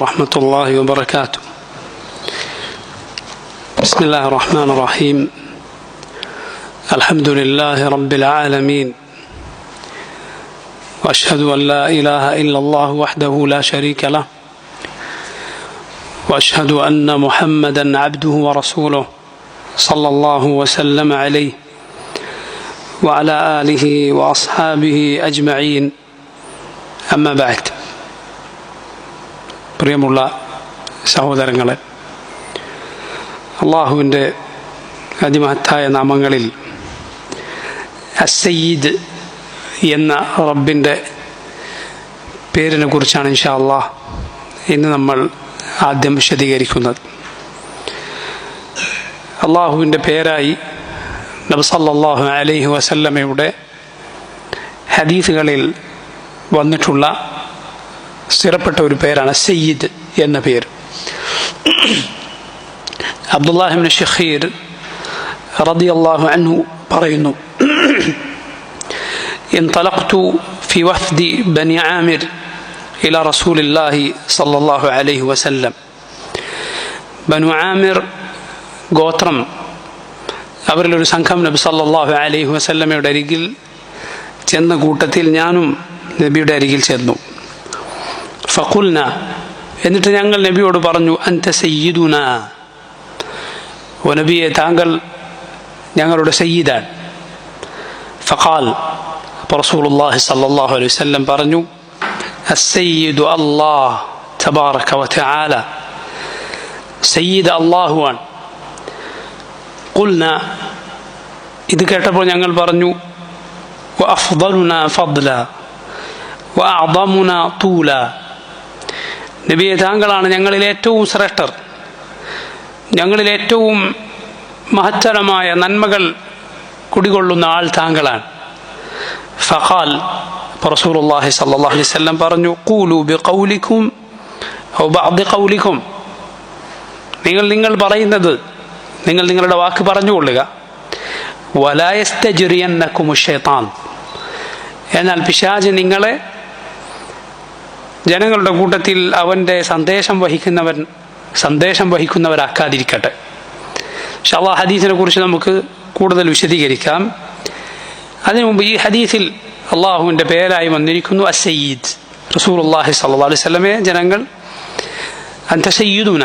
ورحمة الله وبركاته. بسم الله الرحمن الرحيم. الحمد لله رب العالمين، وأشهد أن لا إله إلا الله وحده لا شريك له، وأشهد أن محمدا عبده ورسوله صلى الله وسلم عليه وعلى آله وأصحابه أجمعين. أما بعد. പ്രിയമുള്ള സഹോദരങ്ങളെ, അള്ളാഹുവിൻ്റെ അതിമഹത്തായ നാമങ്ങളിൽ അസ്സയ്യിദ് എന്ന റബ്ബിൻ്റെ പേരിനെ കുറിച്ചാണ് ഇൻഷാ അല്ലാഹ് ഇന്ന് നമ്മൾ ആദ്യം വിശദീകരിക്കുന്നത്. അള്ളാഹുവിൻ്റെ പേരായി നബി സല്ലല്ലാഹു അലൈഹി വസല്ലമയുടെ ഹദീസുകളിൽ വന്നിട്ടുള്ള സ്ഥിരപ്പെട്ട ഒരു പേരാണ് സയ്യിദ് എന്ന പേര്. അബ്ദുല്ലാഹി ഇബ്നു ശഖീർ റളിയല്ലാഹു അൻഹു പറയുന്നു, انطلقت في وفد بني عامر إلى رسول الله صلى الله عليه وسلم. ബനു ആമിർ ഗോത്രം, അവരിലൊരു സംഘം നബി സല്ലല്ലാഹു അലൈഹി വസല്ലമയുടെ അരികിൽ ചെന്ന കൂട്ടത്തിൽ ഞാനും നബിയുടെ അരികിൽ ചെന്നു. ഫഖുൽന, എന്നിട്ട് ഞങ്ങൾ നബിയോട് പറഞ്ഞു, അൻത സയ്യിദുന, ഓ നബിയെ താങ്കൾ ഞങ്ങളുടെ സയ്യിദാണ്. ഫഖാൽ, റസൂലുള്ളാഹി സ്വല്ലല്ലാഹു അലൈഹി വസല്ലം പറഞ്ഞു, അസ്സയ്യിദു അല്ലാഹ് തബാറക വതആല, സയ്യിദ് അല്ലാഹുവാണ്. ഖുൽന, ഇത് കേട്ടപ്പോൾ ഞങ്ങൾ പറഞ്ഞു, വഅഫ്ദലുനാ ഫദ്ല വഅഅദമുനാ തൂല, നബിയെ താങ്കളാണ് ഞങ്ങളിൽ ഏറ്റവും ശ്രേഷ്ഠർ, ഞങ്ങളിൽ ഏറ്റവും മഹത്തരമായ നന്മകൾ കുടികൊള്ളുന്ന ആൾ താങ്കളാണ്. ഫഖാൽ, റസൂലുള്ളാഹി സ്വല്ലല്ലാഹു അലൈഹി വസല്ലം പറഞ്ഞു, ഖൂലു ബിഖൗലികും ഔ ബഅദി ഖൗലികും, നിങ്ങൾ പറയുന്നത്, നിങ്ങൾ നിങ്ങളുടെ വാക്ക് പറഞ്ഞുകൊള്ളുക. വലാ യസ്തജ്രിയന്നകുമു ശൈത്താൻ, എന്നാൽ പിശാച് നിങ്ങളെ ജനങ്ങളുടെ കൂട്ടത്തിൽ അവൻ്റെ സന്ദേശം വഹിക്കുന്നവരാക്കാതിരിക്കട്ടെ. ഇൻഷാ അല്ലാഹ് ഹദീസിനെ കുറിച്ച് നമുക്ക് കൂടുതൽ വിശദീകരിക്കാം. അതിനു മുമ്പ് ഈ ഹദീസിൽ അള്ളാഹുവിൻ്റെ പേരായി വന്നിരിക്കുന്നു അസ്സയ്യിദ്. റസൂലുള്ളാഹി സ്വല്ലല്ലാഹു അലൈഹി വസല്ലമയെ ജനങ്ങൾ അൻത സയ്യിദുന,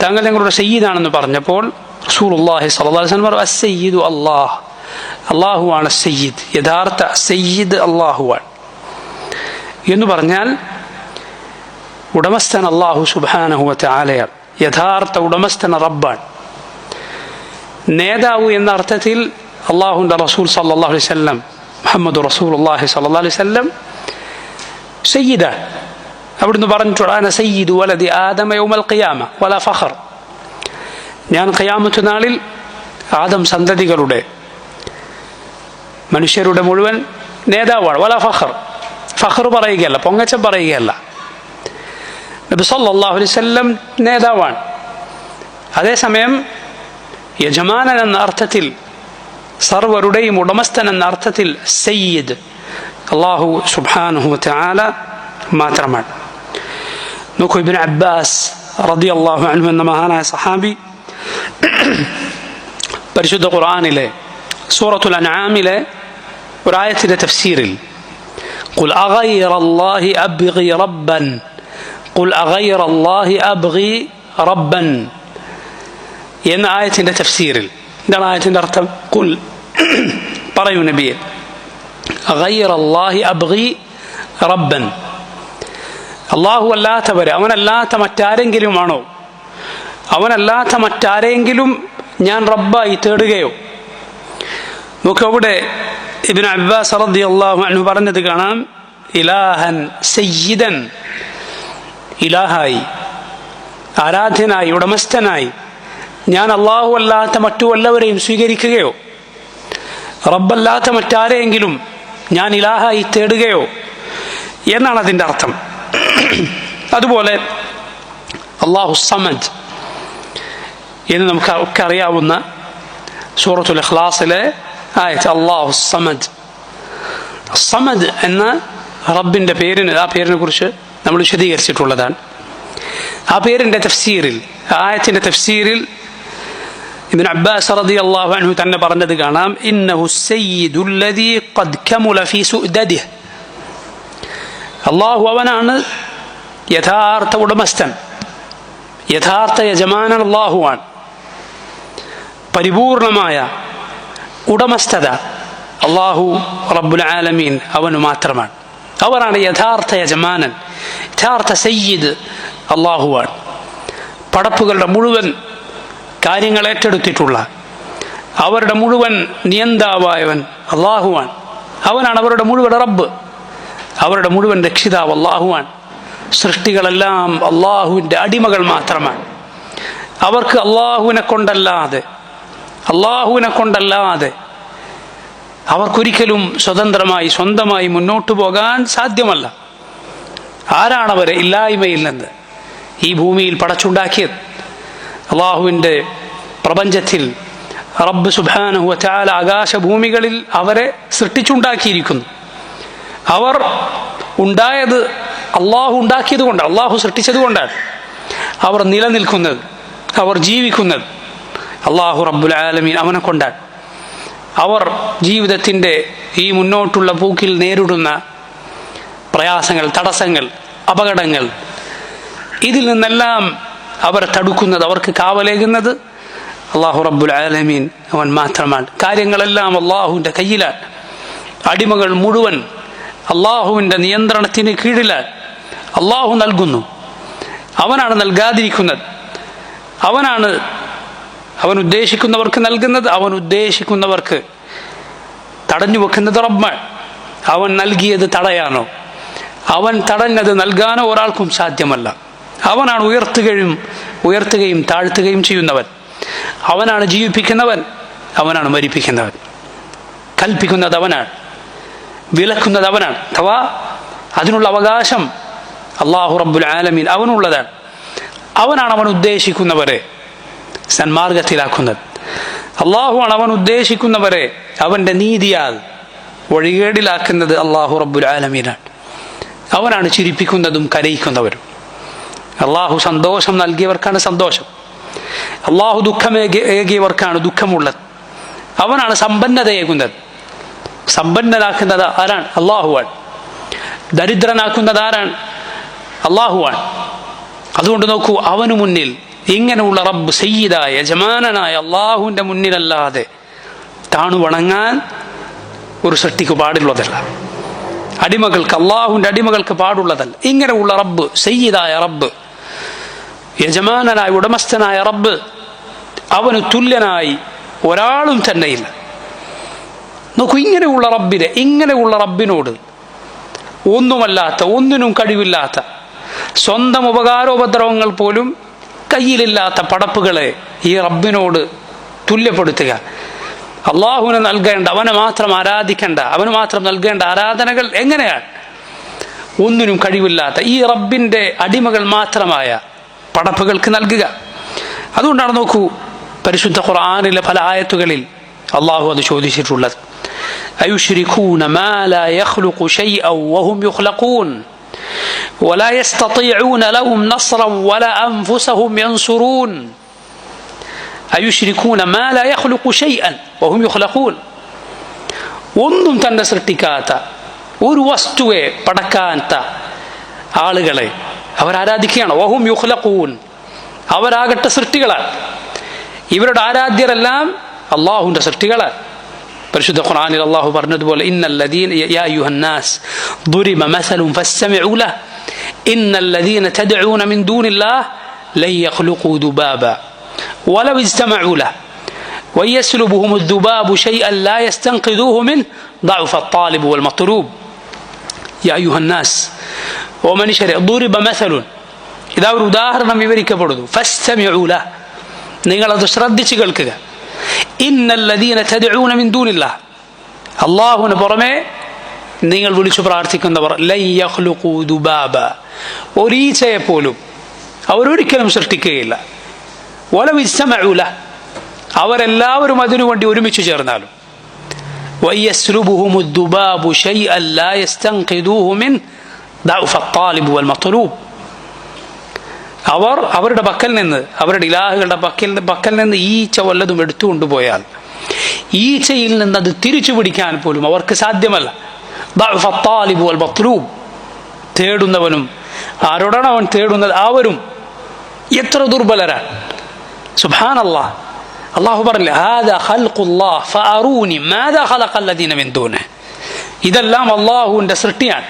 താങ്കൾ ഞങ്ങളുടെ സയ്യിദാണെന്ന് പറഞ്ഞപ്പോൾ റസൂലുള്ളാഹി സ്വല്ലല്ലാഹു അലൈഹി വസല്ലം പറഞ്ഞു, അസ്സയ്യിദു അല്ലാഹ്, അള്ളാഹുവാണ് സയ്യിദ്, യഥാർത്ഥ സയ്യിദ് അള്ളാഹുവാണ്. എന്ന് പറഞ്ഞാൽ ഉടമസ്ഥൻ അള്ളാഹു സുബ്ഹാനഹു വതആലയാണ്, യഥാർത്ഥ ഉടമസ്ഥൻ റബ്ബാണ്. നേതാവ് എന്ന അർത്ഥത്തിൽ അള്ളാഹുവിൻ്റെ റസൂൽ സല്ലല്ലാഹു അലൈഹി വസല്ലം, മുഹമ്മദ് റസൂലുള്ളാഹി സ്വല്ലല്ലാഹു അലൈഹി വസല്ലം സയ്യിദാണ്. അവിടുന്ന് പറഞ്ഞിട്ടുണ്ട്, അന സയ്യിദു വലദി ആദമ യൗമൽ ഖിയാമ വലാ ഫഖർ, ഞാൻ ഖിയാമത്ത് നാളിൽ ആദം സന്തതികളുടെ, മനുഷ്യരുടെ മുഴുവൻ നേതാവാണ്. വലാ ഫഖർ, ഫഖർ പറയുകയല്ല, പൊങ്ങച്ചം പറയുകയല്ല. നബി സല്ലല്ലാഹു അലൈഹി വസല്ലം നേതാവാണ്. അതേസമയം യജമാനൻ എന്ന അർത്ഥത്തിൽ, സർവരുടെയും ഉടമസ്ഥൻ എന്ന അർത്ഥത്തിൽ സയ്യിദ് അല്ലാഹു സുബ്ഹാനഹു വതആല മാത്രമാണ്. നോക്കൂ, ഇബ്നു അബ്ബാസ് റളിയല്ലാഹു അൻഹു എന്ന മഹാനായ സഹാബി പരിശുദ്ധ ഖുർആനിലെ സൂറത്തുൽ അൻആമിലെ ഒരായത്തിന്റെ തഫ്സീറിൽ ഖുൽ അഗൈറല്ലാഹി അബ്ഗി റബ്ബൻ, ഖുൽ അഗൈറല്ലാഹി അബ്ഗി റബ്ബൻ എന്ന ആയത്തിന്റെ തഫ്സീറിൽ എന്താണ് ആയത്തിന്റെ അർത്ഥം? ഖുൽ, പറയൂ നബിയെ, അഗൈറല്ലാഹി അബ്ഗി റബ്ബൻ, അല്ലാഹു അല്ലാത്തവരെ, അവനല്ലാത്ത മറ്റാരെങ്കിലുമാണോ, അവനല്ലാത്ത മറ്റാരെങ്കിലും ഞാൻ റബ്ബായി തേടുകയോ? നോക്കൂ, അവിടെ ഇബ്നു അബ്ബാസ് റളിയല്ലാഹു അൻഹു പറഞ്ഞത് കാണാം, ഇലാഹൻ സയ്യിദൻ, ഇലാഹായി, ആരാധ്യനായി, ഉടമസ്ഥനായി ഞാൻ അല്ലാഹു അല്ലാത്ത മറ്റു വല്ലവരെയും സ്വീകരിക്കുകയോ, റബ്ബല്ലാത്ത മറ്റാരെയെങ്കിലും ഞാൻ ഇലാഹായി തേടുകയോ എന്നാണ് അതിൻ്റെ അർത്ഥം. അതുപോലെ അല്ലാഹു സമദ് എന്ന് നമുക്ക് അറിയാവുന്ന സൂറത്തുൽ ഇഖ്ലാസിലെ ആയത്ത് അല്ലാഹു സമദ്. സമദ് എന്ന റബ്ബിൻ്റെ പേരിനെ കുറിച്ച് നമ്മൾ വിശദീകരിച്ചിട്ടുള്ളതാണ്. ആ പേരിൻ്റെ തഫ്സീറിൽ, ആയത്തിൻ്റെ തഫ്സീറിൽ ഇബ്നു അബ്ബാസ് റളിയല്ലാഹു അൻഹു തന്നെ പറഞ്ഞത് കാണാം, ഇന്നഹു സയ്യിദുൽ ലദീ ഖദ് കമുല ഫീ സുഅദദിഹി. അല്ലാഹു അവനാണ് യഥാർത്ഥ ഉടമസ്ഥൻ, യഥാർത്ഥ യജമാനൻ അല്ലാഹുവാണ്. പരിപൂർണമായ ഉടമസ്ഥത അല്ലാഹു റബ്ബുൽ ആലമീൻ അവന് മാത്രമാണ്. അവനാണ് യഥാർത്ഥ യജമാനൻ, യഥാർത്ഥ സയ്യിദ് അല്ലാഹുവാണ്. പടപ്പുകളുടെ മുഴുവൻ കാര്യങ്ങൾ ഏറ്റെടുത്തിട്ടുള്ള, അവരുടെ മുഴുവൻ നിയന്താവായവൻ അല്ലാഹുവാണ്. അവനാണ് അവരുടെ മുഴുവൻ റബ്ബ്, അവരുടെ മുഴുവൻ രക്ഷിതാവ് അല്ലാഹുവാണ്. സൃഷ്ടികളെല്ലാം അല്ലാഹുവിൻ്റെ അടിമകൾ മാത്രമാണ്. അവർക്ക് അല്ലാഹുവിനെ കൊണ്ടല്ലാതെ അവർക്കൊരിക്കലും സ്വന്തമായി മുന്നോട്ടു പോകാൻ സാധ്യമല്ല. ആരാണവരെ ഇല്ലായ്മയിൽ നിന്ന് ഈ ഭൂമിയിൽ പടച്ചുണ്ടാക്കിയത്? അള്ളാഹുവിൻ്റെ പ്രപഞ്ചത്തിൽ റബ്ബ് സുബ്ഹാനഹു വ തആല ആകാശഭൂമികളിൽ അവരെ സൃഷ്ടിച്ചുണ്ടാക്കിയിരിക്കുന്നു. അവർ ഉണ്ടായത് അള്ളാഹു ഉണ്ടാക്കിയത് കൊണ്ടാണ്, അള്ളാഹു സൃഷ്ടിച്ചത് കൊണ്ടാണ് അവർ നിലനിൽക്കുന്നത്, അവർ ജീവിക്കുന്നത്. അള്ളാഹു റബ്ബുൽ ആലമീൻ അവനെ കൊണ്ടാണ്. അവർ ജീവിതത്തിൻ്റെ ഈ മുന്നോട്ടുള്ള പോക്കിൽ നേരിടുന്ന പ്രയാസങ്ങൾ, തടസ്സങ്ങൾ, അപകടങ്ങൾ, ഇതിൽ നിന്നെല്ലാം അവരെ തടുക്കുന്നത്, അവർക്ക് കാവലേകുന്നത് അള്ളാഹു റബ്ബുൽ ആലമീൻ അവൻ മാത്രമാണ്. കാര്യങ്ങളെല്ലാം അള്ളാഹുവിൻ്റെ കയ്യിലാണ്. അടിമകൾ മുഴുവൻ അള്ളാഹുവിൻ്റെ നിയന്ത്രണത്തിന് കീഴിലാണ്. അള്ളാഹു നൽകുന്നു, അവനാണ് നൽകാതിരിക്കുന്നത്. അവൻ ഉദ്ദേശിക്കുന്നവർക്ക് നൽകുന്നത്, അവൻ ഉദ്ദേശിക്കുന്നവർക്ക് തടഞ്ഞു വെക്കുന്നത് റബ്ബാണ്. അവൻ നൽകിയത് തടയാനോ അവൻ തടഞ്ഞത് നൽകാനോ ഒരാൾക്കും സാധ്യമല്ല. അവനാണ് ഉയർത്തുകയും താഴ്ത്തുകയും ചെയ്യുന്നവൻ. അവനാണ് ജീവിപ്പിക്കുന്നവൻ, അവനാണ് മരിപ്പിക്കുന്നവൻ. കൽപ്പിക്കുന്നത് അവനാണ്, വിലക്കുന്നത് അവനാണ്. അഥവാ അതിനുള്ള അവകാശം അല്ലാഹു റബ്ബുൽ ആലമീൻ അവനുള്ളതാണ്. അവനാണ് അവൻ ഉദ്ദേശിക്കുന്നവരെ സന്മാർഗത്തിലാക്കുന്നത്. അള്ളാഹുവാണ് അവൻ ഉദ്ദേശിക്കുന്നവരെ അവൻ്റെ നീതിയാൽ വഴികേടിലാക്കുന്നത് അള്ളാഹു റബ്ബുൽ ആലമീനാണ്. അവനാണ് ചിരിപ്പിക്കുന്നതും കരയിക്കുന്നവരും. അള്ളാഹു സന്തോഷം നൽകിയവർക്കാണ് സന്തോഷം, അള്ളാഹു ദുഃഖമേകിയവർക്കാണ് ദുഃഖമുള്ളത്. അവനാണ് സമ്പന്നതയേകുന്നത്. സമ്പന്നനാക്കുന്നത് ആരാണ്? അള്ളാഹുവാണ്. ദരിദ്രനാക്കുന്നത് ആരാണ്? അള്ളാഹുവാണ്. അതുകൊണ്ട് നോക്കൂ, അവനു മുന്നിൽ ഇങ്ങനെയുള്ള റബ്ബ് സയ്യിദായ യജമാനനായ അള്ളാഹുവിൻ്റെ മുന്നിലല്ലാതെ താണു വണങ്ങാൻ ഒരു സൃഷ്ടിക്ക് പാടുള്ളതല്ല. അള്ളാഹുവിൻ്റെ അടിമകൾക്ക് പാടുള്ളതല്ല. ഇങ്ങനെയുള്ള റബ്ബ്, സയ്യിദായ റബ്ബ്, യജമാനനായ ഉടമസ്ഥനായ റബ്ബ്, അവന് തുല്യനായി ഒരാളും തന്നെയില്ല. നോക്കൂ, ഇങ്ങനെയുള്ള റബ്ബിനോട് ഒന്നുമല്ലാത്ത, ഒന്നിനും കഴിവില്ലാത്ത, സ്വന്തം ഉപകാരോപദ്രവങ്ങൾ പോലും കയ്യിലില്ലാത്ത പടപ്പുകളെ ഈ റബ്ബിനോട് തുല്യപ്പെടുത്തുക, അള്ളാഹുവിന് നൽകേണ്ട, അവനെ മാത്രം ആരാധിക്കേണ്ട, അവന് മാത്രം നൽകേണ്ട ആരാധനകൾ എങ്ങനെയാണ് ഒന്നിനും കഴിവില്ലാത്ത ഈ റബ്ബിൻ്റെ അടിമകൾ മാത്രമായ പടപ്പുകൾക്ക് നൽകുക? അതുകൊണ്ടാണ് നോക്കൂ, പരിശുദ്ധ ഖുർആനിലെ പല ആയത്തുകളിൽ അള്ളാഹു അത് ചോദിച്ചിട്ടുള്ളത്. അയുശ്രികൂന മാ ലാ യഖ്ലുഖു ശൈഅൻ വഹും യുഖ്ലഖൂൻ വലാ യസ്തതിഊന ലഹും നസ്റൻ വലാ അൻഫുസഹും യൻസുറൂൻ. അയുശ്രികൂന മാ ലാ യഖ്ലുഖു ശൈഅൻ വഹും യുഖ്ലഖൂൻ. ഒന്നും തന്നെ സൃഷ്ടിക്കാത്ത, ഒരു വസ്തുവെ പടക്കാത്ത ആളുകളെ അവരാരാധിക്കുകയാണ്. വഹും യുഖ്ലഖൂൻ, അവരാകട്ടെ സൃഷ്ടികളാണ്. ഇവരുടെ ആരാധ്യരെല്ലാം അള്ളാഹുവിൻ്റെ സൃഷ്ടികളാണ്. പരിശുദ്ധ ഖുർആനിൽ അള്ളാഹു പറഞ്ഞതുപോലെ, ഇന്നല്ലദീന യാ അയ്യുഹന്നാസ് ദുരിബ മസലുൻ ഫസ്തമിഉ ലഹു ഇന്നല്ലദീന തദ്ഊന മിൻ ദൂനില്ലാഹി ലൻ യഖ്ലുഖൂ ദുബാബ വലൗ ഇജ്തമഉ ലഹു വയസ്ലുബുഹും الذുബാബു ശൈഅൻ ലാ യസ്തൻഖിദൂഹു മിൻ ضعف الطالب والمطلوب. യാ അയ്യുഹന്നാസ്, ഓ മനുഷ്യരെ, ദുരിബ മസലുൻ, ഇതാ ഒരു ഉദാഹരണം വിവരിക്കപ്പെടുന്നു. ഫസ്തമിഉ ലഹു, നിങ്ങളത് ശ്രദ്ധിച്ച് കേൾക്കുക. ഇന്നല്ലദീന തദ്ഊന മിൻ ദൂനില്ലാഹ്, അല്ലാഹുവിന് പുറമെ നിങ്ങൾ വിളിച്ചു പ്രാർത്ഥിക്കുന്നവർ, ലൻ യഖ്ലുഖൂ ദുബാബ, ഒരീച്ചയെ പോലും അവരൊരിക്കലും സൃഷ്ടിക്കുകയില്ല. വലൗ ഇജ്തമഉ ലഹു, അവരെല്ലാവരും അതിനുവേണ്ടി ഒരുമിച്ച് ചേർന്നാലും. വയസ്ലുബുഹും الذുബാബു ശൈഅൻ ലാ യസ്തൻഖിദൂഹു മിൻ ضعف الطالب والمطلوب. അവർ അവരുടെ പക്കൽ നിന്ന്, അവരുടെ ഇലാഹുകളുടെ പക്കൽ നിന്ന് ഈച്ച വല്ലതും എടുത്തുകൊണ്ടുപോയാൽ ഈച്ചയിൽ നിന്ന് അത് തിരിച്ചു പിടിക്കാൻ പോലും അവർക്ക് സാധ്യമല്ല. തേടുന്നവനും ആരോടാണ് അവൻ തേടുന്നത് അവരും എത്ര ദുർബലരാണ്. സുബ്ഹാനല്ലാഹ്. അല്ലാഹു പറഞ്ഞില്ലേ, ഹാദാ ഖൽഖുല്ലാഹ് ഫഅറൂനി മാദാ ഖലഖല്ലദീന മിൻ ദൂനിഹി. ഇതെല്ലാം അല്ലാഹുവിന്റെ സൃഷ്ടിയാണ്,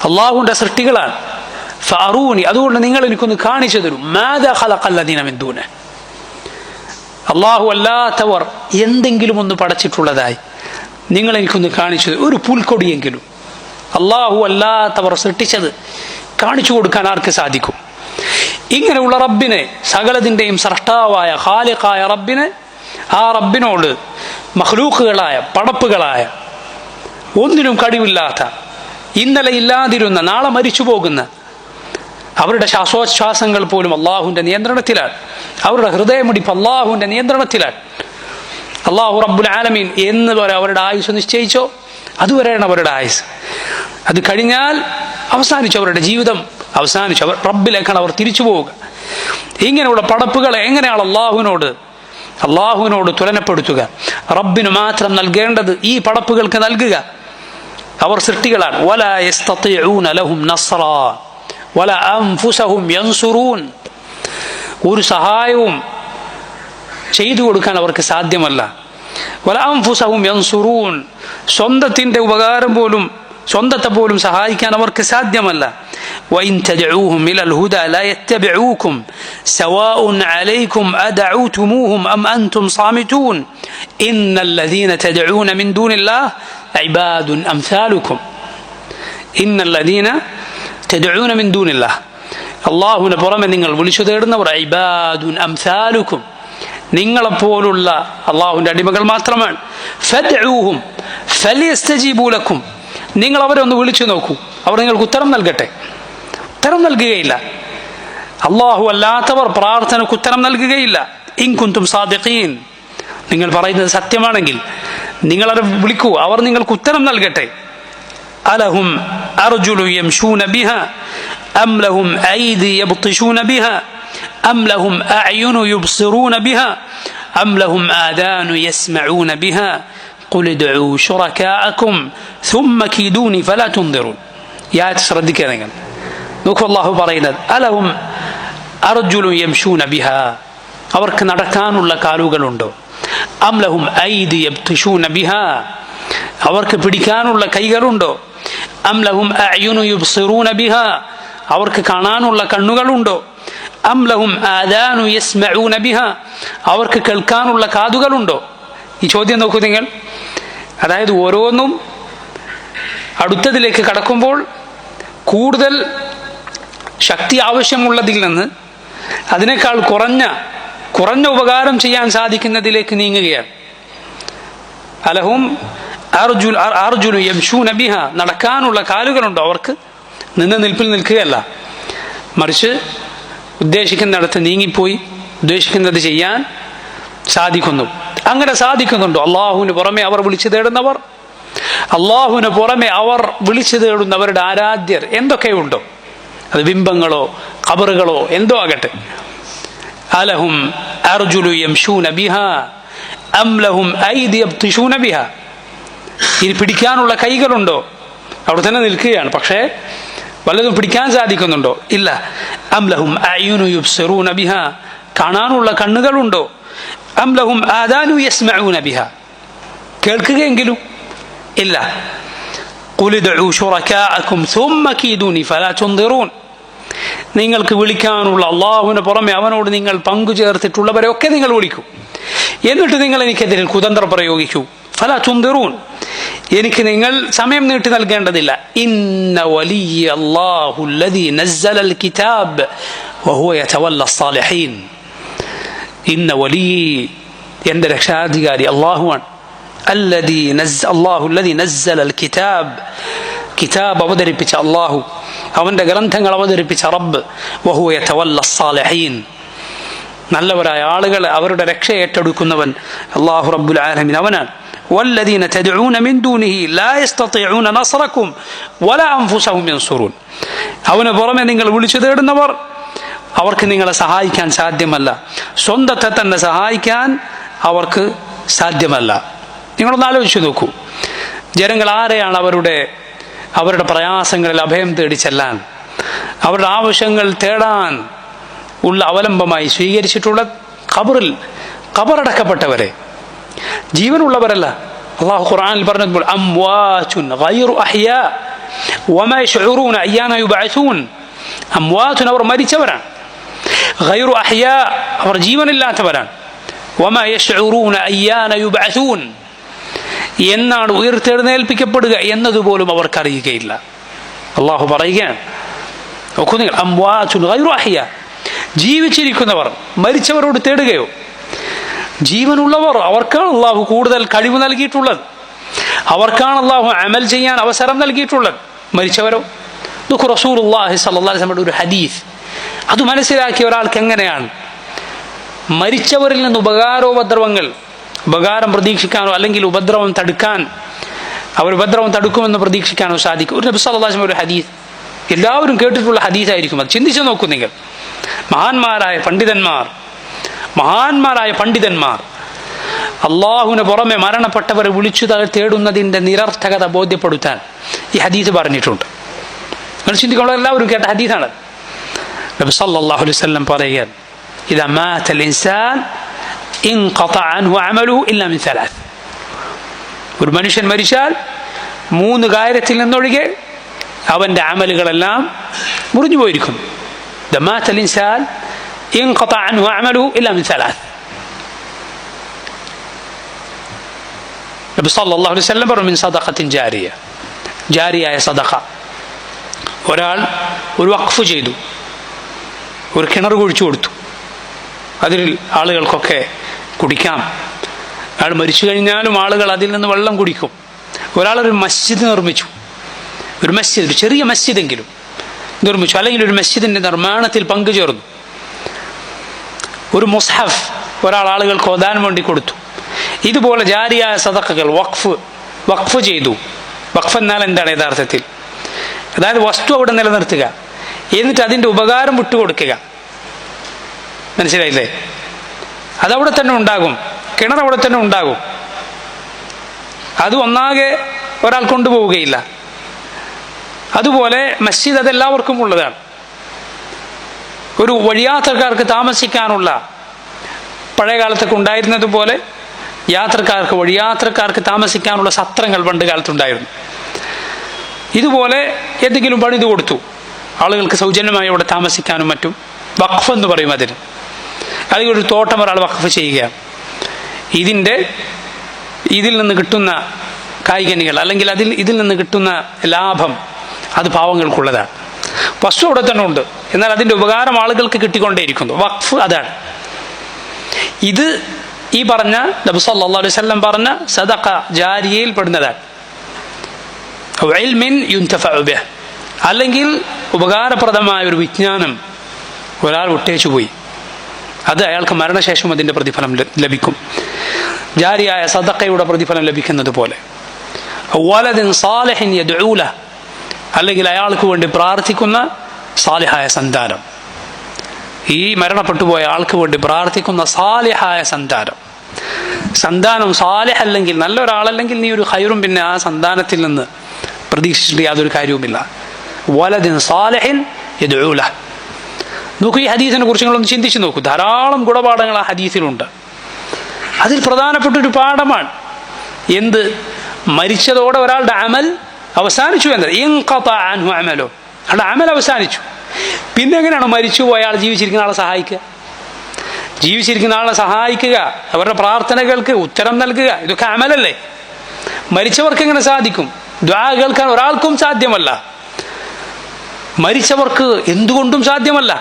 അല്ലാഹുവിന്റെ സൃഷ്ടികളാണ്. ഫഅറൂനി, അതുകൊണ്ട് നിങ്ങൾ എനിക്കൊന്ന് കാണിച്ചു തരൂ. മാദാ ഖലഖല്ലദീന മിൻ ദൂനിഹി, അല്ലാഹു അല്ലാത്തവർ എന്തെങ്കിലും ഒന്ന് പടച്ചിട്ടുള്ളതായി നിങ്ങൾ എനിക്കൊന്ന് കാണിച്ചു തരൂ. ഒരു പുൽക്കൊടിയെങ്കിലും അല്ലാഹു അല്ലാത്തവർ സൃഷ്ടിച്ചത് കാണിച്ചു കൊടുക്കാൻ ആർക്ക് സാധിക്കും? ഇങ്ങനെയുള്ള റബ്ബിനെ, സകലതിൻ്റെയും സ്രഷ്ടാവായ ഖാലിഖായ റബ്ബിനെ, ആ റബ്ബിനോട് മഖ്ലൂഖുകളായ പടപ്പുകളായ ഒന്നിനും കഴിവില്ലാത്ത, ഇന്നലെ ഇല്ലാതിരുന്ന, നാളെ മരിച്ചു പോകുന്ന, അവരുടെ ശ്വാസോച്ഛ്വാസങ്ങൾ പോലും അള്ളാഹുവിൻ്റെ നിയന്ത്രണത്തിലാണ്, അവരുടെ ഹൃദയമിടിപ്പ് അള്ളാഹുവിൻ്റെ നിയന്ത്രണത്തിലാണ്. അള്ളാഹു റബ്ബുൽ ആലമീൻ എന്ന് വരെ അവരുടെ ആയുസ് നിശ്ചയിച്ചോ അതുവരെയാണ് അവരുടെ ആയുസ്. അത് കഴിഞ്ഞാൽ അവസാനിച്ചു, അവരുടെ ജീവിതം അവസാനിച്ചു, അവർ റബ്ബിലേക്കാണ് അവർ തിരിച്ചു പോവുക. ഇങ്ങനെയുള്ള പടപ്പുകളെ എങ്ങനെയാണ് അള്ളാഹുവിനോട് തുലനപ്പെടുത്തുക? റബ്ബിന് മാത്രം നൽകേണ്ടത് ഈ പടപ്പുകൾക്ക് നൽകുക. അവർ സൃഷ്ടികളാണ്. വലാ യസ്തതിഊന ലഹും നസ്റാ വലാ അൻഫുസഹും യൻസുറൂൻ. ഒരു സഹായവും ചെയ്തു കൊടുക്കാൻ അവർക്ക് സാധ്യമല്ല. വലാ അൻഫുസഹും യൻസുറൂൻ, സ്വന്തത്തിന്റെ ഉപകാരം പോലും, സ്വന്തത്തെ പോലും സഹായിക്കാൻ അവർക്ക് സാധ്യമല്ല. وإن تدعوهم إلى الهدى لا يتبعوكم سواء عليكم أدعوتموهم أم أنتم صامتون إن الذين تدعون من دون الله عباد أمثالكم إن الذين تدعون من دون الله അള്ളാഹുവിനെ പുറമെ നിങ്ങൾ വിളിച്ചു തേടുന്നവർ ഇബാദുൻ അംസാലുക്കും, നിങ്ങളെപ്പോലുള്ള അള്ളാഹുവിൻ്റെ അടിമകൾ മാത്രമാണ്. ഫദ്ഉഹും ഫലിയസ്തജീബൂ ലക്കും, നിങ്ങൾ അവരെ ഒന്ന് വിളിച്ചു നോക്കൂ, അവർ നിങ്ങൾക്ക് ഉത്തരം നൽകട്ടെ. ഉത്തരം നൽകുകയില്ല. അള്ളാഹു അല്ലാത്തവർ പ്രാർത്ഥനക്ക് ഉത്തരം നൽകുകയില്ല. ഇൻ കുൻതും സാദിഖീൻ, നിങ്ങൾ പറയുന്നത് സത്യമാണെങ്കിൽ നിങ്ങളവരെ വിളിക്കൂ, അവർ നിങ്ങൾക്ക് ഉത്തരം നൽകട്ടെ. അലഹും അർജുലു യംശൂന ബിഹാ അം ലഹും ഐദി യബ്തിശൂന ബിഹാ അം ലഹും അഅ്യുനു യുബ്സിറൂന ബിഹാ അം ലഹും ആദാനു യസ്മഊന ബിഹാ ഖുൽ ഉദ്ഉ ശുറകാഅകും ثم كيدوني فلا تنظرون. ശ്രദ്ധിക്കുക നിങ്ങൾ. നോക്കൂ, അല്ലാഹു പറയുന്നത് അലഹും അർജുലു യംശൂന ബിഹാ, അവർക്ക് നടക്കാനുള്ള കാലുകളുണ്ടോ? അം ലഹും ഐദി യബ്തിശൂന ബിഹാ, അവർക്ക് പിടിക്കാനുള്ള കൈകളുണ്ടോ? അം ലഹും അഅ്യുനു യുബ്സിറൂന ബിഹാ, അവർക്ക് കാണാനുള്ള കണ്ണുകളുണ്ടോ? അം ലഹും ആദാനു യസ്മഊന ബിഹാ, അവർക്ക് കേൾക്കാനുള്ള കാതുകളുണ്ടോ? ഈ ചോദ്യം നോക്കൂ നിങ്ങൾ. അതായത് ഓരോന്നും അടുത്തതിലേക്ക് കടക്കുമ്പോൾ കൂടുതൽ ശക്തി ആവശ്യമുള്ളതിൽ നിന്ന് അതിനേക്കാൾ കുറഞ്ഞ ഉപകാരം ചെയ്യാൻ സാധിക്കുന്നതിലേക്ക് നീങ്ങുകയാണ്. അലഹും അർജുലു യംശൂന ബിഹാ, നടക്കാനുള്ള കാലുകളുണ്ടോ? അവർക്ക് നിൽപ്പിൽ നിൽക്കുകയല്ല, മറിച്ച് ഉദ്ദേശിക്കുന്നിടത്ത് നീങ്ങിപ്പോയി ഉദ്ദേശിക്കുന്നത് ചെയ്യാൻ സാധിക്കുന്നു. അങ്ങനെ സാധിക്കുന്നുണ്ടോ? അള്ളാഹുവിന് പുറമെ അവർ വിളിച്ചു തേടുന്നവർ, അള്ളാഹുവിന് പുറമെ അവർ വിളിച്ചു തേടുന്നവരുടെ ആരാധ്യർ എന്തൊക്കെയുണ്ടോ, അത് ബിംബങ്ങളോ ഖബറുകളോ എന്തോ ആകട്ടെ. അലഹും അർജുലു യംശൂന ബിഹാ അം ലഹും ഐദി യബ്തിശൂന ബിഹാ, ഇത് പിടിക്കാനുള്ള കൈകളുണ്ടോ? അവിടെ തന്നെ നിൽക്കുകയാണ്, പക്ഷേ വല്ലതും പിടിക്കാൻ സാധിക്കുന്നുണ്ടോ? ഇല്ല. അം ലഹും അഅ്യുനു യുബ്സിറൂന ബിഹാ, കാണാനുള്ള കണ്ണുകളുണ്ടോ? അം ലഹും ആദാനു യസ്മഊന ബിഹാ, കേൾക്കുകയെങ്കിലും ഇല്ല. ഖുൽ ഉദ്ഉ ശുറകാഅകും ثم كيدوني فلا تنظرون, നിങ്ങൾക്ക് വിളിക്കാനുള്ള അള്ളാഹുവിന് പുറമെ അവനോട് നിങ്ങൾ പങ്കു ചേർത്തിട്ടുള്ളവരെ ഒക്കെ നിങ്ങൾ വിളിക്കൂ, എന്നിട്ട് നിങ്ങൾ എനിക്കെതിരിൽ കുതന്ത്രം പ്രയോഗിക്കൂ. ഫലാ തുൻദിറൂൻ, എനിക്ക് നിങ്ങൾ സമയം നീട്ടി നൽകേണ്ടതില്ല. ഇന്ന വലിയ അല്ലാഹു അല്ലദീ നസ്സലൽ കിതാബ് വഹുവ യതവല്ല സ്സാലിഹീൻ. ഇന്ന വലിയ, എൻ്റെ രക്ഷാധികാരി അള്ളാഹുവാണ്. അല്ലാഹു അല്ലദീ നസ്സലൽ കിതാബ്, കിതാബ് അവതരിപ്പിച്ച അള്ളാഹു, അവൻ്റെ ഗ്രന്ഥങ്ങൾ അവതരിപ്പിച്ച റബ്ബ്. വഹുവ യതവല്ല സ്സാലിഹീൻ, നല്ലവരായ ആളുകളെ അവരുടെ രക്ഷ ഏറ്റെടുക്കുന്നവൻ അല്ലാഹു റബ്ബുൽ ആലമീൻ അവനാണ്. വല്ലദീന തദ്ഊന മിൻ ദൂനിഹി ലാ യസ്തതിഊന നസ്റകും വലാ അൻഫുസഹും യൻസുറൂൻ, അവന് പുറമെ നിങ്ങൾ വിളിച്ചു തേടുന്നവർ അവർക്ക് നിങ്ങളെ സഹായിക്കാൻ സാധ്യമല്ല. സ്വന്തത്തെ തന്നെ സഹായിക്കാൻ അവർക്ക് സാധ്യമല്ല. നിങ്ങളൊന്ന് ആലോചിച്ചു നോക്കൂ. ജനങ്ങൾ ആരെയാണ് അവരുടെ പ്രയാസങ്ങളിൽ അഭയം തേടി ചെല്ലാൻ, അവരുടെ ആവശ്യങ്ങൾ തേടാൻ ഉള്ള അവലംബമായി സ്വീകരിച്ചിട്ടുള്ളത്? ഖബറടക്കപ്പെട്ടവരെ, ജീവനുള്ളവരല്ല. അല്ലാഹു ഖുർആനിൽ പറഞ്ഞപ്പോൾ അംവാതുൻ ഗൈറു അഹ്യാ വമാ യശ്ഉറൂന അയ്യാന യുബഅസൂൻ. അംവാതുൻ, അവർ മരിച്ചവരാണ്. ഗൈറു അഹ്യാ, അവർ ജീവനില്ലാത്തവരാണ്. വമാ യശ്ഉറൂന അയ്യാന യുബഅസൂൻ, എന്നാണ് ഉയർത്തെഴുന്നേൽപ്പിക്കപ്പെടുക എന്നതുപോലും അവർക്കറിയുകയില്ല. അള്ളാഹു പറയുകയാണ്, നോക്കൂ നിങ്ങൾ, അംവാതുൻ ഗൈറു അഹ്യാ, ജീവിച്ചിരിക്കുന്നവർ മരിച്ചവരോട് തേടുകയോ? ജീവനുള്ളവർ, അവർക്കാണ് അള്ളാഹു കൂടുതൽ കഴിവ് നൽകിയിട്ടുള്ളത്, അവർക്കാണ് അള്ളാഹു അമൽ ചെയ്യാൻ അവസരം നൽകിയിട്ടുള്ളത്. മരിച്ചവരോ? നോക്കൂ, റസൂലുള്ളാഹി സ്വല്ലല്ലാഹു അലൈഹി വസല്ലം ഒരു ഹദീസ്, അത് മനസ്സിലാക്കിയ ഒരാൾക്ക് എങ്ങനെയാണ് മരിച്ചവരിൽ നിന്ന് ഉപകാരം പ്രതീക്ഷിക്കാനോ അല്ലെങ്കിൽ ഉപദ്രവം തടുക്കാൻ, അവർ ഉപദ്രവം തടുക്കുമെന്ന് പ്രതീക്ഷിക്കാനോ സാധിക്കും? ഒരു നബി സല്ലല്ലാഹു അലൈഹി വസല്ലം ഒരു ഹദീസ്, എല്ലാവരും കേട്ടിട്ടുള്ള ഹദീസായിരിക്കും. അത് ചിന്തിച്ചു നോക്കൂ നിങ്ങൾ. മഹാന്മാരായ പണ്ഡിതന്മാർ അള്ളാഹുവിന് പുറമെ മരണപ്പെട്ടവരെ വിളിച്ചു തേടുന്നതിൻ്റെ നിരർത്ഥകത ബോധ്യപ്പെടുത്താൻ ഈ ഹദീസ് പറഞ്ഞിട്ടുണ്ട്. നിങ്ങൾ ചിന്തിക്കുമ്പോൾ എല്ലാവരും കേട്ട ഹദീസാണ്. നബി സല്ലല്ലാഹു അലൈഹി വസല്ലം പറയുകയാണ്, ഇദാ മാതൽ ഇൻസാൻ ഇൻഖതഅ അൻഹു അമലുഹു ഇല്ലാ മിൻ സലാസ്. ഒരു മനുഷ്യൻ മരിച്ചാൽ 3 കാര്യത്തിൽ നിന്നൊഴികെ അവൻ്റെ അമലുകളെല്ലാം മുറിഞ്ഞു പോയിരിക്കുന്നു. ഇദാ മാതൽ ഇൻസാൻ ഇൻഖതഅ അൻഹു അമലുഹു ഇല്ലാ മിൻ സലാസ്. നബി സല്ലല്ലാഹു അലൈഹി വസല്ലം പറഞ്ഞു, മിൻ സദഖത്തിൻ ജാരിയ, ജാരിയായ സദഖ. ഒരാൾ ഒരു വഖഫ് ചെയ്തു, ഒരു കിണർ കുഴിച്ചു കൊടുത്തു, അതിൽ ആളുകൾക്കൊക്കെ കുടിക്കാം. അയാൾ മരിച്ചു കഴിഞ്ഞാലും ആളുകൾ അതിൽ നിന്ന് വെള്ളം കുടിക്കും. ഒരാളൊരു മസ്ജിദ് നിർമ്മിച്ചു, ഒരു ചെറിയ മസ്ജിദെങ്കിലും നിർമ്മിച്ചു, അല്ലെങ്കിൽ ഒരു മസ്ജിദിൻ്റെ നിർമ്മാണത്തിൽ പങ്കുചേർന്നു. ഒരു മുസ്ഹഫ് ആളുകൾക്ക് ഓതാൻ വേണ്ടി കൊടുത്തു. ഇതുപോലെ ജാരിയായ സദഖകൾ വഖഫ് ചെയ്തു. വഖഫ് എന്നാൽ എന്താണ് യഥാർത്ഥത്തിൽ? അതായത് വസ്തു അവിടെ നിലനിർത്തുക, എന്നിട്ട് അതിൻ്റെ ഉപകാരം വിട്ടുകൊടുക്കുക. മനസ്സിലായില്ലേ? അതവിടെ തന്നെ ഉണ്ടാകും, കിണർ അവിടെ തന്നെ ഉണ്ടാകും. അത് ഒന്നാകെ ഒരാൾ കൊണ്ടുപോവുകയില്ല. അതുപോലെ മസ്ജിദ് അതെല്ലാവർക്കും ഉള്ളതാണ്. ഒരു വഴിയാത്രക്കാർക്ക് താമസിക്കാനുള്ള, പഴയ കാലത്തൊക്കെ ഉണ്ടായിരുന്നത് പോലെ വഴിയാത്രക്കാർക്ക് താമസിക്കാനുള്ള സത്രങ്ങൾ പണ്ട് കാലത്തുണ്ടായിരുന്നു. ഇതുപോലെ എന്തെങ്കിലും പണിത് കൊടുത്തു ആളുകൾക്ക് സൗജന്യമായി അവിടെ താമസിക്കാനും മറ്റും. വഖഫ് എന്ന് പറയും അതിന്. അല്ലെങ്കിൽ ഒരു തോട്ടം ഒരാൾ വഖഫ് ചെയ്യുകയാണ്. ഇതിൽ നിന്ന് കിട്ടുന്ന കായ്കനികൾ അല്ലെങ്കിൽ ഇതിൽ നിന്ന് കിട്ടുന്ന ലാഭം അത് പാവങ്ങൾക്കുള്ളതാണ്. വസ്തു അവിടെ തന്നെ ഉണ്ട്, എന്നാൽ അതിൻ്റെ ഉപകാരം ആളുകൾക്ക് കിട്ടിക്കൊണ്ടേയിരിക്കുന്നു. വഖഫ് അതാണ്. ഇത് ഈ പറഞ്ഞ നബി സല്ലല്ലാഹു അലൈഹി വസല്ലം പറഞ്ഞ സദഖ ജാരിയയിൽ പെടുന്നതാണ്. ഇൽമിൻ യുൻതഫഉ ബിഹ്, അല്ലെങ്കിൽ ഉപകാരപ്രദമായ ഒരു വിജ്ഞാനം ഒരാൾ വിട്ടേച്ചു പോയി, അത് അയാൾക്ക് മരണശേഷം അതിൻ്റെ പ്രതിഫലം ലഭിക്കും. ജാരിയായ സദഖയുടെ പ്രതിഫലം ലഭിക്കുന്നത് പോലെ. വലദിൻ സാലിഹിൻ യദ്ഉ ലഹു, അല്ലെങ്കിൽ അയാൾക്ക് വേണ്ടി പ്രാർത്ഥിക്കുന്ന സാലിഹായ സന്താനം. ഈ മരണപ്പെട്ടുപോയ ആൾക്ക് വേണ്ടി പ്രാർത്ഥിക്കുന്ന സാലിഹായ സന്താനം സാലിഹ് അല്ലെങ്കിൽ നല്ലൊരാളല്ലെങ്കിൽ നീ ഒരു ഖൈറും പിന്നെ ആ സന്താനത്തിൽ നിന്ന് പ്രതീക്ഷിച്ചിട്ട് യാതൊരു കാര്യവുമില്ല. വലദിൻ സാലിഹിൻ യദ്ഉ ലഹു. നോക്കൂ, ഈ ഹദീസിനെ കുറിച്ച് നിങ്ങളൊന്ന് ചിന്തിച്ച് നോക്കൂ. ധാരാളം ഗുണപാഠങ്ങൾ ആ ഹദീസിലുണ്ട്. അതിൽ പ്രധാനപ്പെട്ടൊരു പാഠമാണ് എന്ത്? മരിച്ചതോടെ ഒരാളുടെ അമൽ അവസാനിച്ചു എന്നത്. ഇൻഖതഅ അൻഹു അമലുഹു, അയാളുടെ അമൽ അവസാനിച്ചു. പിന്നെ എങ്ങനെയാണ് മരിച്ചുപോയ ആൾ ജീവിച്ചിരിക്കുന്ന ആളെ സഹായിക്കുക? ജീവിച്ചിരിക്കുന്ന ആളെ സഹായിക്കുക, അവരുടെ പ്രാർത്ഥനകൾക്ക് ഉത്തരം നൽകുക, ഇതൊക്കെ അമലല്ലേ? മരിച്ചവർക്ക് എങ്ങനെ സാധിക്കും? ദുആ കേൾക്കാൻ ഒരാൾക്കും സാധ്യമല്ല. മരിച്ചവർക്ക് എന്തുകൊണ്ടും സാധ്യമല്ല.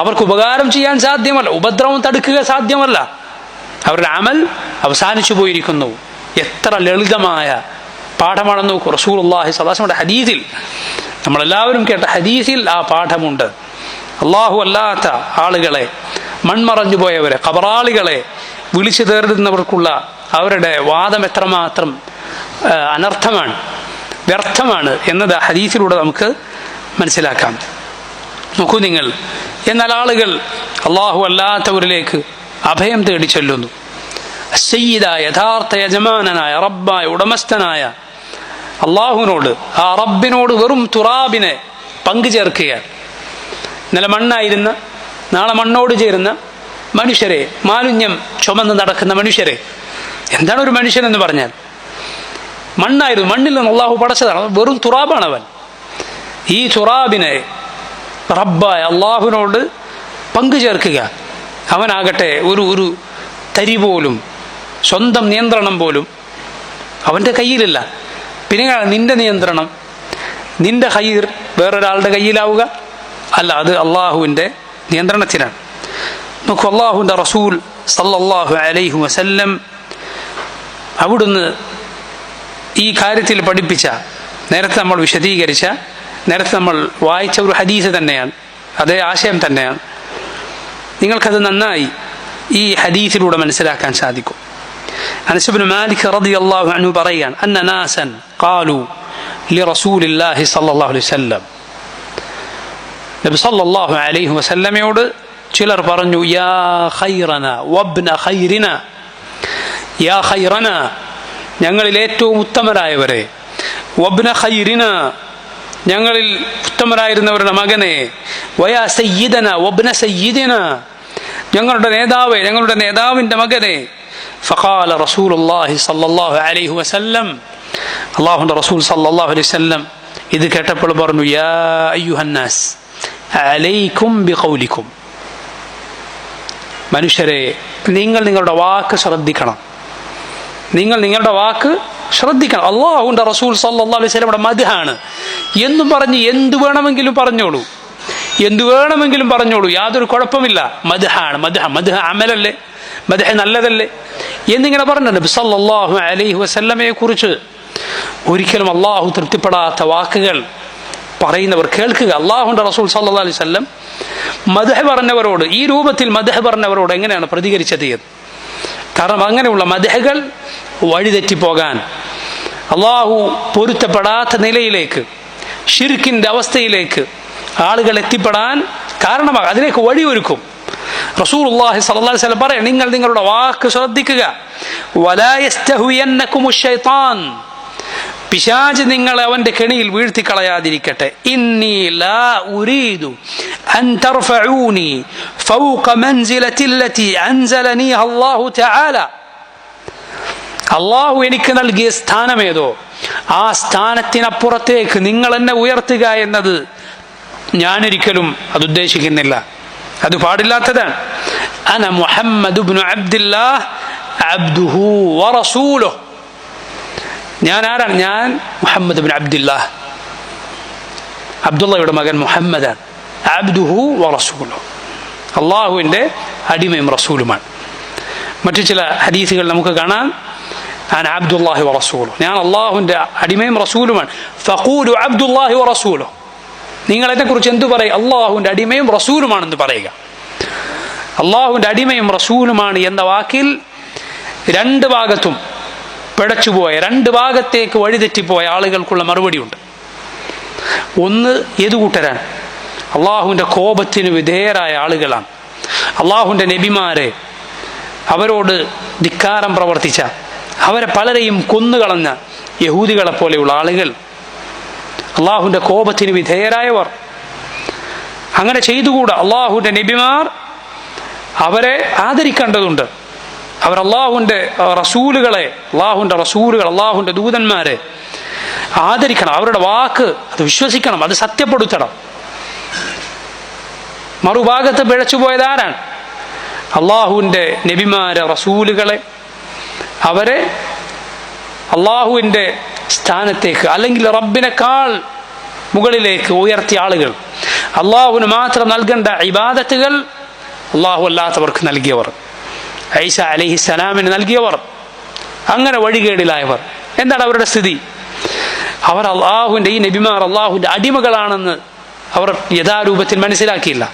അവർക്ക് ഉപകാരം ചെയ്യാൻ സാധ്യമല്ല, ഉപദ്രവം തടുക്കുക സാധ്യമല്ല. അവരുടെ അമൽ അവസാനിച്ചു പോയിരിക്കുന്നു. എത്ര ലളിതമായ പാഠമാണെന്ന് നോക്കൂ. റസൂലുള്ളാഹി സ്വല്ലല്ലാഹു അലൈഹി വസല്ലം ഹദീസിൽ, നമ്മളെല്ലാവരും കേട്ട ഹദീസിൽ ആ പാഠമുണ്ട്. അല്ലാഹു അല്ലാത്ത ആളുകളെ, മൺമറഞ്ഞു പോയവരെ, ഖബറാളികളെ വിളിച്ചു തേടുന്നവർക്കുള്ള അവരുടെ വാദം എത്രമാത്രം അനർത്ഥമാണ്, വ്യർത്ഥമാണ് എന്നത് ആ ഹദീസിലൂടെ നമുക്ക് മനസ്സിലാക്കാം. നോക്കൂ നിങ്ങൾ, എന്നാൽ ആളുകൾ അള്ളാഹു അല്ലാത്തവരിലേക്ക് അഭയം തേടി ചെല്ലുന്നു. സയ്യിദായ യഥാർത്ഥ യജമാനനായ റബ്ബായ ഉടമസ്ഥനായ അള്ളാഹുവിനോട്, ആ റബ്ബിനോട് വെറും തുറാബിനെ പങ്കു ചേർക്കുകയാണ്. ഇന്നലെ മണ്ണായിരുന്ന നാളെ മണ്ണോട് ചേരുന്ന മനുഷ്യരെ, മാലിന്യം ചുമന്ന് നടക്കുന്ന മനുഷ്യരെ. എന്താണ് ഒരു മനുഷ്യൻ എന്ന് പറഞ്ഞാൽ? മണ്ണായിരുന്നു, മണ്ണിൽ നിന്ന് അള്ളാഹു പടച്ചതാണ്, വെറും തുറാബാണ് അവൻ. ഈ തുറാബിനെ റബ്ബായ അള്ളാഹുവിനോട് പങ്കു ചേർക്കുക. അവനാകട്ടെ ഒരു തരി പോലും, സ്വന്തം നിയന്ത്രണം പോലും അവൻ്റെ കയ്യിലില്ല. പിന്നെ നിന്റെ നിയന്ത്രണം, നിന്റെ ഖൈർ വേറൊരാളുടെ കയ്യിലാവുക? അല്ല, അത് അള്ളാഹുവിൻ്റെ നിയന്ത്രണത്തിലാണ്. നോക്കൂ, അള്ളാഹുവിൻ്റെ റസൂൽ സല്ലല്ലാഹു അലൈഹി വസല്ലം അവിടുന്ന് ഈ കാര്യത്തിൽ പഠിപ്പിച്ച, നേരത്തെ നമ്മൾ വിശദീകരിച്ച, നേരത്തെ നമ്മൾ വായിച്ച ഒരു ഹദീസ് തന്നെയാണ്, അതേ ആശയം തന്നെയാണ്. നിങ്ങൾക്കത് നന്നായി ഈ ഹദീസിലൂടെ മനസ്സിലാക്കാൻ സാധിക്കും. അനസ് ഇബ്നു മാലിക് റളിയല്ലാഹു അൻഹു പറയുകയാണ്, അന്ന നാസൻ ഖാലു ലിറസൂലില്ലാഹി സ്വല്ലല്ലാഹു അലൈഹി വസല്ലം, നബി സ്വല്ലല്ലാഹു അലൈഹി വസല്ലമയോട് ചിലർ പറഞ്ഞു, യാ ഖൈറന വബ്ന ഖൈറിന, യാ ഖൈറന, ഞങ്ങളിൽ ഏറ്റവും ഉത്തമരായവരെ, വബ്ന ഖൈറിന, ഞങ്ങളിൽ ഉത്തമരായിരുന്നവരുടെ മകനെ, വയാ സയ്യിദന വബ്ന സയ്യിദിന, ഞങ്ങളുടെ നേതാവേ, ഞങ്ങളുടെ നേതാവിൻ്റെ മകനെ. ഫഖാല റസൂലുള്ളാഹി സ്വല്ലല്ലാഹു അലൈഹി വസല്ലം, അല്ലാഹുവിൻ്റെ റസൂൽ സ്വല്ലല്ലാഹു അലൈഹി വസല്ലം ഇത് കേട്ടപ്പോൾ പറഞ്ഞു, യാ അയ്യുഹന്നാസ് അലൈക്കും ബിഖൗലിക്കും, മനുഷ്യരെ, നിങ്ങൾ നിങ്ങളുടെ വാക്ക് ശ്രദ്ധിക്കണം, നിങ്ങൾ നിങ്ങളുടെ വാക്ക് ശ്രദ്ധിക്കണം. അല്ലാഹുവിൻ്റെ റസൂൽ സല്ലല്ലാഹു അലൈഹി വസല്ലമയുടെ മദ്ഹാണ് എന്നും പറഞ്ഞ് എന്ത് വേണമെങ്കിലും പറഞ്ഞോളൂ, എന്തു വേണമെങ്കിലും പറഞ്ഞോളൂ, യാതൊരു കുഴപ്പമില്ല. മദ്ഹാണ്, മദ്ഹ അമലല്ലേ, മദ്ഹ നല്ലതല്ലേ എന്നിങ്ങനെ പറഞ്ഞു നബി സല്ലല്ലാഹു അലൈഹി വസല്ലമയെ കുറിച്ച് ഒരിക്കലും അള്ളാഹു തൃപ്തിപ്പെടാത്ത വാക്കുകൾ പറയുന്നവർ കേൾക്കുക. അള്ളാഹുവിൻ്റെ റസൂൽ സല്ലല്ലാഹു അലൈഹി വസല്ലം മദ്ഹ് പറഞ്ഞവരോട്, ഈ രൂപത്തിൽ മദ്ഹ് പറഞ്ഞവരോട് എങ്ങനെയാണ് പ്രതികരിച്ചത്? കാരണം അങ്ങനെയുള്ള മദ്ഹുകൾ വഴിതെറ്റിപ്പോകാൻ, അള്ളാഹു പൊരുത്തപ്പെടാത്ത നിലയിലേക്ക്, ശിർക്കിൻ്റെ അവസ്ഥയിലേക്ക് ആളുകൾ എത്തിപ്പെടാൻ കാരണമാകും, അതിലേക്ക് വഴിയൊരുക്കും. റസൂലുള്ളാഹി സ്വല്ലല്ലാഹു അലൈഹി വസല്ലം പറയാം, നിങ്ങൾ നിങ്ങളുടെ വാക്ക് ശ്രദ്ധിക്കുക. വലാ യസ്തഹ്വിയന്നകുമുശ് ശൈത്താൻ, പിശാച് നിങ്ങളെ അവന്റെ കെണിയിൽ വീഴ്ത്തിക്കളയാതിരിക്കട്ടെ. ഇന്നി ലാ ഉരീദു അൻ തർഫഊനി ഫൗഖ മൻസിലതി അല്ലതി അൻസലനി അല്ലാഹു തആല, അല്ലാഹു എനിക്ക് നൽകിയ സ്ഥാനമേതോ ആ സ്ഥാനത്തിനപ്പുറത്തേക്ക് നിങ്ങൾ എന്നെ ഉയർത്തുക എന്നത് ഞാനൊരിക്കലും അത് ഉദ്ദേശിക്കുന്നില്ല, അത് പാടില്ലാത്തതാണ്. അന മുഹമ്മദ് ഇബ്നു അബ്ദുല്ലാഹ് അബ്ദുഹു വറസൂലുഹു, ഞാൻ ആരാണ്? ഞാൻ മുഹമ്മദ് ഇബ്നു അബ്ദുല്ലാഹ്, അബ്ദുള്ളയുടെ മകൻ മുഹമ്മദാണ്. അബ്ദുഹു വറസൂലുഹു, അള്ളാഹുവിൻ്റെ അടിമയും റസൂലുമാണ്. മറ്റു ചില ഹദീസുകൾ നമുക്ക് കാണാം, അന അബ്ദുല്ലാഹി വറസൂലുഹു, ഞാൻ അള്ളാഹുവിൻ്റെ അടിമയും റസൂലുമാണ്. ഫഖൂലു അബ്ദുല്ലാഹി വറസൂലുഹു, നിങ്ങൾ എന്നെക്കുറിച്ച് എന്തു പറയും? അള്ളാഹുവിൻ്റെ അടിമയും റസൂലുമാണെന്ന് പറയുക. അള്ളാഹുവിൻ്റെ അടിമയും റസൂലുമാണ് എന്ന വാക്കിൽ രണ്ട് ഭാഗത്തും പിഴച്ചുപോയ, രണ്ട് ഭാഗത്തേക്ക് വഴിതെറ്റിപ്പോയ ആളുകൾക്കുള്ള മറുപടിയുണ്ട്. ഒന്ന് ഏതു കൂട്ടരാണ്? അള്ളാഹുവിൻ്റെ കോപത്തിന് വിധേയരായ ആളുകളാണ്. അള്ളാഹുവിൻ്റെ നബിമാരെ, അവരോട് ധിക്കാരം പ്രവർത്തിച്ച, അവരെ പലരെയും കൊന്നുകളഞ്ഞ യഹൂദികളെ പോലെയുള്ള ആളുകൾ, അള്ളാഹുവിൻ്റെ കോപത്തിന് വിധേയരായവർ. അങ്ങനെ ചെയ്തുകൂടാ. അള്ളാഹുവിൻ്റെ നബിമാർ, അവരെ ആദരിക്കേണ്ടതുണ്ട്. അവർ അള്ളാഹുവിൻ്റെ റസൂലുകളെ, അള്ളാഹുവിൻ്റെ ദൂതന്മാരെ ആദരിക്കണം. അവരുടെ വാക്ക് അത് വിശ്വസിക്കണം, അത് സത്യപ്പെടുത്തണം. മറുഭാഗത്ത് പിഴച്ചുപോയതാരാണ്? അള്ളാഹുവിൻ്റെ നബിമാരെ, റസൂലുകളെ, അവരെ അള്ളാഹുവിൻ്റെ സ്ഥാനത്തേക്ക്, അല്ലെങ്കിൽ റബ്ബിനേക്കാൾ മുകളിലേക്ക് ഉയർത്തിയ ആളുകൾ, അള്ളാഹുവിന് മാത്രം നൽകേണ്ട ഇബാദത്തുകൾ അള്ളാഹു അല്ലാത്തവർക്ക് നൽകിയവർ, ഈസ അലൈഹിസ്സലാമിന് നൽകിയവർ, അങ്ങനെ വഴികേടിലായവർ. എന്താണ് അവരുടെ സ്ഥിതി? അവർ അള്ളാഹുവിൻ്റെ, ഈ നബിമാർ അള്ളാഹുവിൻ്റെ അടിമകളാണെന്ന് അവർ യഥാരൂപത്തിൽ മനസ്സിലാക്കിയില്ല.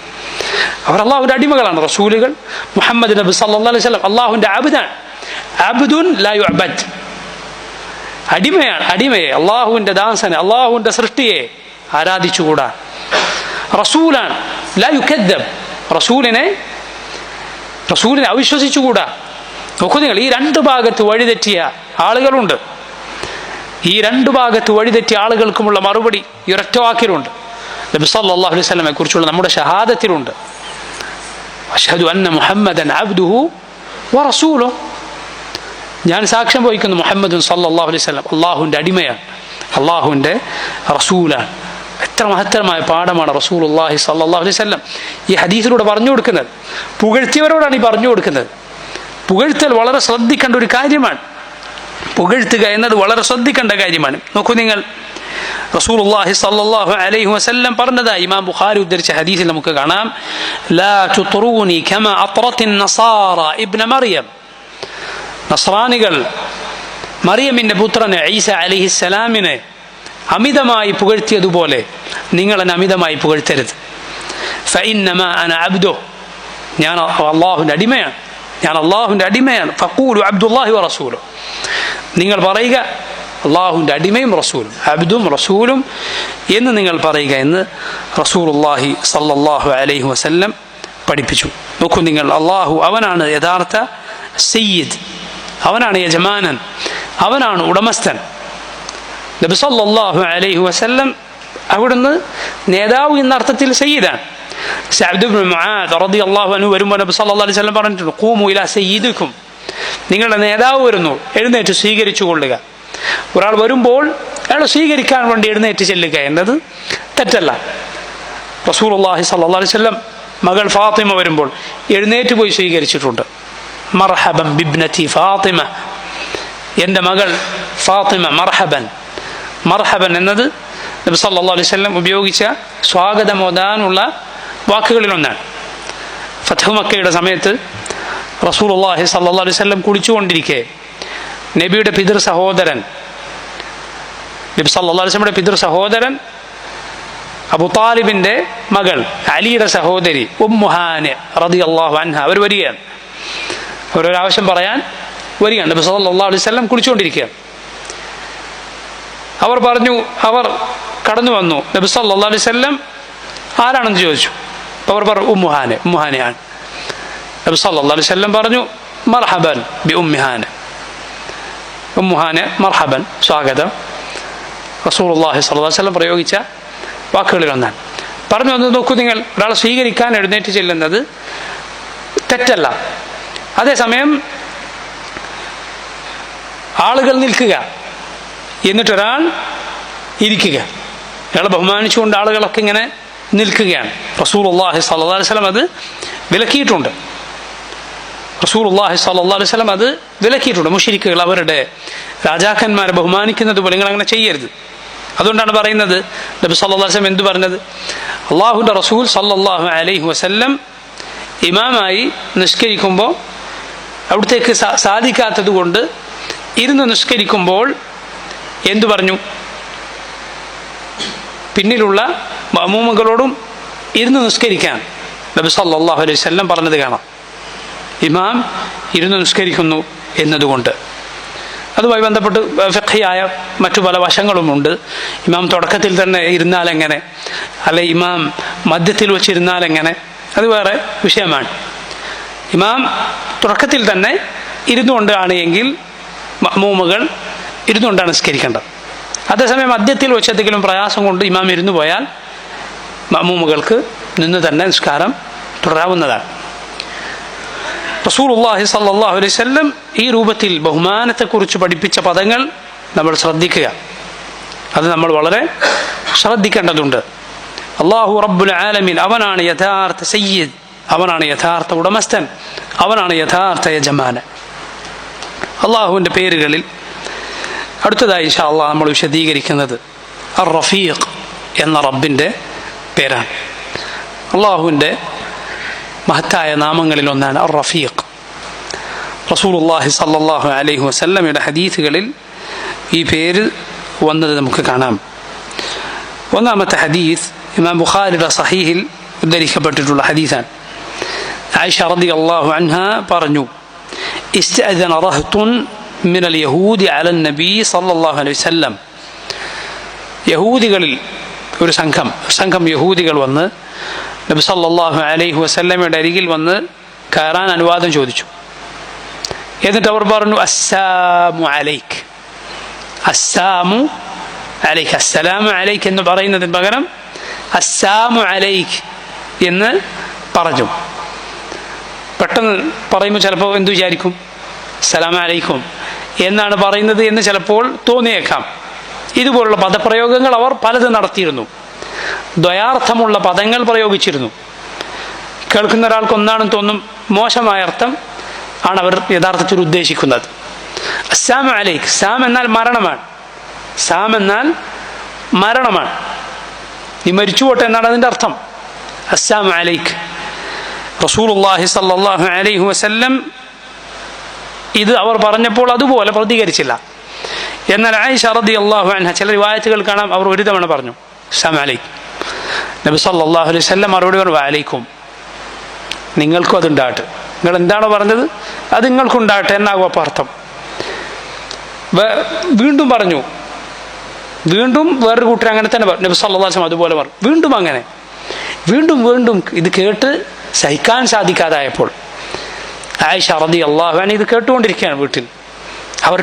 അവർ അള്ളാഹുവിൻ്റെ അടിമകളാണ്. റസൂലുകൾ, മുഹമ്മദ് നബി സല്ലല്ലാഹു അലൈഹി വസല്ലം അള്ളാഹുവിൻ്റെ അബ്ദാൻ, അബ്ദുൻ ലാ യുഅബദ്, അടിമയാണ്. അടിമയെ, അള്ളാഹുവിൻ്റെ ദാസനെ, അള്ളാഹുവിൻ്റെ സൃഷ്ടിയെ ആരാധിച്ചുകൂടാ. റസൂലാണ്, ലാ യുകദ്ദബ്, റസൂലിനെ അവിശ്വസിച്ചുകൂടാ. നോക്കൂ നിങ്ങൾ, ഈ രണ്ട് ഭാഗത്ത് വഴിതെറ്റിയ ആളുകളുണ്ട്. ഈ രണ്ട് ഭാഗത്ത് വഴിതെറ്റിയ ആളുകൾക്കുമുള്ള മറുപടി ഈ ഒരൊറ്റ വാക്കിലുണ്ട്. നബി സല്ലല്ലാഹു അലൈഹി വസല്ലമയെ കുറിച്ചുള്ള നമ്മുടെ ഷഹാദത്തിലുണ്ട്. അഷ്ഹദു അന്ന മുഹമ്മദൻ അബ്ദുഹു വറസൂലുഹു. ഞാൻ സാക്ഷ്യം വഹിക്കുന്നു മുഹമ്മദ് സല്ലല്ലാഹു അലൈഹി വസല്ലം അള്ളാഹുവിൻ്റെ അടിമയാണ്, അള്ളാഹുവിൻ്റെ റസൂലാണ്. എത്ര മഹത്തരമായ പാഠമാണ് റസൂലുള്ളാഹി സല്ലല്ലാഹു അലൈഹി വസല്ലം ഈ ഹദീസിലൂടെ പറഞ്ഞു കൊടുക്കുന്നത്. പുകഴ്ത്തിയവരോടാണ് ഈ പറഞ്ഞു കൊടുക്കുന്നത്. പുകഴ്ത്തൽ വളരെ ശ്രദ്ധിക്കേണ്ട ഒരു കാര്യമാണ്. പുകഴ്ത്തുക എന്നത് വളരെ ശ്രദ്ധിക്കേണ്ട കാര്യമാണ്. നോക്കൂ നിങ്ങൾ, റസൂലുള്ളാഹി സ്വല്ലല്ലാഹു അലൈഹി വസല്ലം പറഞ്ഞതായി ഇമാം ബുഖാരി ഉദ്ധരിച്ച ഹദീസിൽ നമുക്ക് കാണാം, ലാ തുത്റൂനി കമാ അത്റത്തിൻ നസാറ ഇബ്ന മറിയം. നസ്രാനികൾ മറിയമിന്റെ പുത്രനെ ഈസ അലൈഹിസ്സലാമിനെ അമിതമായി പുകഴ്ത്തിയതുപോലെ നിങ്ങൾ എന്നെ അമിതമായി പുകഴ്ത്തരുത്. ഫഇന്നമാ അന അബ്ദു, ഞാൻ അള്ളാഹുവിൻ്റെ അടിമയാണ്, ഞാൻ അള്ളാഹുവിൻ്റെ അടിമയാണ്. ഫഖൂലു അബ്ദുല്ലാഹി വറസൂലു, നിങ്ങൾ പറയുക അള്ളാഹുവിൻ്റെ അടിമയും റസൂലും, അബ്ദും റസൂലും എന്ന് നിങ്ങൾ പറയുക എന്ന് റസൂലുള്ളാഹി സല്ലല്ലാഹു അലൈഹി വസല്ലം പഠിപ്പിച്ചു. നോക്കൂ നിങ്ങൾ, അള്ളാഹു അവനാണ് യഥാർത്ഥ സയ്യിദ്, അവനാണ് യജമാനൻ, അവനാണ് ഉടമസ്ഥൻ. നബി സല്ലല്ലാഹു അലൈഹി വസല്ലം അവിടുന്ന് നേതാവ് എന്ന അർത്ഥത്തിൽ സയ്യിദാണ്. സഅദ് ഇബ്നു മുആദ് റളിയല്ലാഹു അൻഹു വരുമ്പോൾ നബി സല്ലല്ലാഹു അലൈഹി വസല്ലം പറഞ്ഞിട്ടുണ്ട്, ഖൂമു ഇലാ സയ്യിദിക്കും, നിങ്ങളുടെ നേതാവ് വരുന്നു, എഴുന്നേറ്റ് സ്വീകരിച്ചു കൊള്ളുക. ഒരാൾ വരുമ്പോൾ അയാൾ സ്വീകരിക്കാൻ വേണ്ടി എഴുന്നേറ്റ് ചെല്ലുക എന്നത് തെറ്റല്ല. റസൂലുള്ളാഹി സ്വല്ലല്ലാഹു അലൈഹി വസല്ലം മകൾ ഫാത്തിമ വരുമ്പോൾ എഴുന്നേറ്റ് പോയി സ്വീകരിച്ചിട്ടുണ്ട്. മർഹബൻ ബിബ്നതി ഫാത്തിമ, എൻ്റെ മകൾ ഫാത്തിമ, മർഹബൻ. മർഹബൻ എന്നത് നബി സല്ലല്ലാഹു അലൈഹി വസല്ലം ഉപയോഗിച്ച സ്വാഗതമോദാനുള്ള വാക്കുകളിലൊന്നാണ്. ഫത്ഹു മക്കയുടെ സമയത്ത് റസൂലുള്ളാഹി സ്വല്ലല്ലാഹു അലൈഹി വസല്ലം കുളിച്ചുകൊണ്ടിരിക്കെ നബിയുടെ പിതൃ സഹോദരൻ, നബി സല്ലല്ലാഹു അലൈഹി വസല്ലമയുടെ പിതൃ സഹോദരൻ അബൂ താലിബിൻ്റെ മകൾ അലിയുടെ സഹോദരി ഉമ്മു ഹാനി റളിയല്ലാഹു അൻഹ അവർ വരികയാണ്. ഒരാവശ്യം പറയാൻ വരികയാണ്. നബി സല്ലല്ലാഹു അലൈഹി വസല്ലം കുളിച്ചുകൊണ്ടിരിക്കുകയാണ്. അവർ പറഞ്ഞു, അവർ കടന്നു വന്നു. നബി സല്ലല്ലാഹു അലൈഹി വസല്ലം ആരാണെന്ന് ചോദിച്ചു. അവർ പറഞ്ഞു ഉമ്മുഹാനയാണ്. നബി സല്ലല്ലാഹു അലൈഹി വസല്ലം പറഞ്ഞു, മർഹബൻ ബി ഉമ്മിഹാന, ഉമ്മുഹാന മർഹബൻ, സ്വാഗതം. റസൂലുള്ളാഹി സ്വല്ലല്ലാഹു അലൈഹി വസല്ലം പ്രയോഗിച്ച വാക്കുകളിലൊന്നാണ്. പറഞ്ഞു വന്ന് നോക്കൂ നിങ്ങൾ, ഒരാളെ സ്വീകരിക്കാൻ എഴുന്നേറ്റ് ചെല്ലുന്നത് തെറ്റല്ല. അതേസമയം ആളുകൾ നിൽക്കുക, എന്നിട്ടൊരാൾ ഇരിക്കുക, അയാളെ ബഹുമാനിച്ചുകൊണ്ട് ആളുകളൊക്കെ ഇങ്ങനെ നിൽക്കുകയാണ്. റസൂലുള്ളാഹി സ്വല്ലല്ലാഹു അലൈഹി വസല്ലം അത് വിലക്കിയിട്ടുണ്ട്. റസൂലുള്ളാഹി സ്വല്ലല്ലാഹു അലൈഹി വസല്ലം അത് വിലക്കിയിട്ടുണ്ട്. മുശ്രിക്കുകൾ അവരുടെ രാജാക്കന്മാരെ ബഹുമാനിക്കുന്നത് പോലെ നിങ്ങൾ അങ്ങനെ ചെയ്യരുത്. അതുകൊണ്ടാണ് പറയുന്നത്, നബി സല്ലല്ലാഹു അലൈഹി വസല്ലം എന്തു പറഞ്ഞത്, അള്ളാഹുവിൻ്റെ റസൂൽ സല്ലല്ലാഹു അലൈഹി വസല്ലം ഇമാമായി നിസ്കരിക്കുമ്പോൾ അവിടത്തേക്ക് സാധിക്കാത്തത് കൊണ്ട് ഇരുന്ന് നിസ്കരിക്കുമ്പോൾ എന്തു പറഞ്ഞു, പിന്നിലുള്ള മഅ്മൂമുകളോടും ഇരുന്ന് നിസ്കരിക്കാൻ നബി സല്ലല്ലാഹു അലൈഹി വസല്ലം പറഞ്ഞത് കാണാം. ഇമാം ഇരുന്ന് നിസ്കരിക്കുന്നു എന്നതുകൊണ്ട്. അതുമായി ബന്ധപ്പെട്ട് ഫിഖ്ഹിയായ മറ്റു പല വശങ്ങളുമുണ്ട്. ഇമാം തുടക്കത്തിൽ തന്നെ ഇരുന്നാലെങ്ങനെ, അല്ലെ ഇമാം മധ്യത്തിൽ വെച്ചിരുന്നാലെങ്ങനെ, അത് വേറെ വിഷയമാണ്. ഇമാം തുടക്കത്തിൽ തന്നെ ഇരുന്നുകൊണ്ടാണ് എങ്കിൽ മഅ്മൂമുകൾ ഇരുന്നുകൊണ്ടാണ് നിസ്കരിക്കേണ്ടത്. അതേസമയം മധ്യത്തിൽ വെച്ചെന്തെങ്കിലും പ്രയാസം കൊണ്ട് ഇമാം ഇരുന്നു പോയാൽ മഅ്മൂമുകൾക്ക് നിന്ന് തന്നെ നിസ്കാരം തുടരാവുന്നതാണ്. റസൂലുള്ളാഹി സ്വല്ലല്ലാഹു അലൈഹി വസല്ലം ഈ രൂപത്തിൽ ബഹുമാനത്തെക്കുറിച്ച് പഠിപ്പിച്ച പദങ്ങൾ നമ്മൾ ശ്രദ്ധിക്കുക. അത് നമ്മൾ വളരെ ശ്രദ്ധിക്കേണ്ടതുണ്ട്. അല്ലാഹു റബ്ബുൽ ആലമീൻ, അവനാണ് യഥാർത്ഥ സയ്യിദ്, അവനാണ് യഥാർത്ഥ ഉടമസ്ഥൻ, അവനാണ് യഥാർത്ഥ യജമാനൻ. അള്ളാഹുവിൻ്റെ പേരുകളിൽ അടുത്തതായി ഇൻഷാ അല്ലാഹ് നമ്മൾ വിശദീകരിക്കുന്നത് അർ റഫീഖ് എന്ന റബ്ബിൻ്റെ പേരാണ്. അള്ളാഹുവിൻ്റെ മഹത്തായ നാമങ്ങളിൽ ഒന്നാണ് അർ റഫീഖ്. റസൂലുള്ളാഹി സ്വല്ലല്ലാഹു അലൈഹി വസല്ലമയുടെ ഹദീസുകളിൽ ഈ പേര് വന്നത് നമുക്ക് കാണാം. ഒന്നാമത്തെ ഹദീസ് ഇമാം ബുഖാരിയുടെ സഹീഹിൽ ഉദ്ധരിക്കപ്പെട്ടിട്ടുള്ള ഹദീസാണ്. ആയിഷ റളിയല്ലാഹു അൻഹ പറഞ്ഞു, ഇസ്തഅദന റഹ്തുൻ മിനൽ യഹൂദി അലൻ നബി സല്ലല്ലാഹു അലൈഹി വസല്ലം. യഹൂദികളിൽ ഒരു സംഘം യഹൂദികൾ വന്ന് നബി സല്ലല്ലാഹു അലൈഹി വസല്ലമയുടെ അരികിൽ വന്ന് കയറാൻ അനുവാദം ചോദിച്ചു. എന്നിട്ട് അവർ പറഞ്ഞു അസ്സാമു അലൈക്ക്, അസ്സാമു അലൈക്ക്, അസ്സലാമു അലൈക്ക് എന്ന് പറയുന്നതിന് പകരം അസ്സാമു അലൈക്ക് എന്ന് പറഞ്ഞു. പെട്ടെന്ന് പറയുമ്പോൾ ചിലപ്പോൾ എന്ത് വിചാരിക്കും, അസ്സലാമു അലൈക്കും എന്നാണ് പറയുന്നത് എന്ന് ചിലപ്പോൾ തോന്നിയേക്കാം. ഇതുപോലുള്ള പദപ്രയോഗങ്ങൾ അവർ പലതും നടത്തിയിരുന്നു. ദ്വയാർത്ഥമുള്ള പദങ്ങൾ പ്രയോഗിച്ചിരുന്നു. കേൾക്കുന്ന ഒരാൾക്ക് ഒന്നാണെന്ന് തോന്നും, മോശമായ അർത്ഥം ആണ് അവർ യഥാർത്ഥത്തിൽ ഉദ്ദേശിക്കുന്നത്. അസ്സാമു അലൈക്ക്, സാം എന്നാൽ മരണമാണ്, സാം എന്നാൽ മരണമാണ്, നീ മരിച്ചു പോട്ടെ എന്നാണ് അതിൻ്റെ അർത്ഥം. അസ്സാമു അലൈക്ക്. റസൂലുള്ളാഹി സ്വല്ലല്ലാഹു അലൈഹി വസല്ലം ഇത് അവർ പറഞ്ഞപ്പോൾ അതുപോലെ പ്രതികരിച്ചില്ല. എന്നാൽ ആയിഷ റളിയല്ലാഹു അൻഹ, ചില റിവായത്തുകൾ കാണാം, അവർ ഒരു തവണ പറഞ്ഞു അസ്സലാമു അലൈക്കും. നബി സല്ലല്ലാഹു അലൈഹി വസല്ലം മറുപടി പറഞ്ഞു വഅലൈക്കും, നിങ്ങൾക്കും അതുണ്ടാകട്ടെ, നിങ്ങൾ എന്താണോ പറഞ്ഞത് അത് നിങ്ങൾക്കുണ്ടാകട്ടെ എന്നാകും അപ്പോൾ അർത്ഥം. വീണ്ടും പറഞ്ഞു, വീണ്ടും വേറൊരു കൂട്ടർ അങ്ങനെ തന്നെ പറഞ്ഞു. നബി സല്ലല്ലാഹു അലൈഹി വസല്ലം അതുപോലെ പറഞ്ഞു. വീണ്ടും അങ്ങനെ, വീണ്ടും വീണ്ടും ഇത് കേട്ട് സഹിക്കാൻ സാധിക്കാതായപ്പോൾ ആയിഷ റളിയല്ലാഹു അൻഹ ഇത് കേട്ടുകൊണ്ടിരിക്കുകയാണ് വീട്ടിൽ. അവർ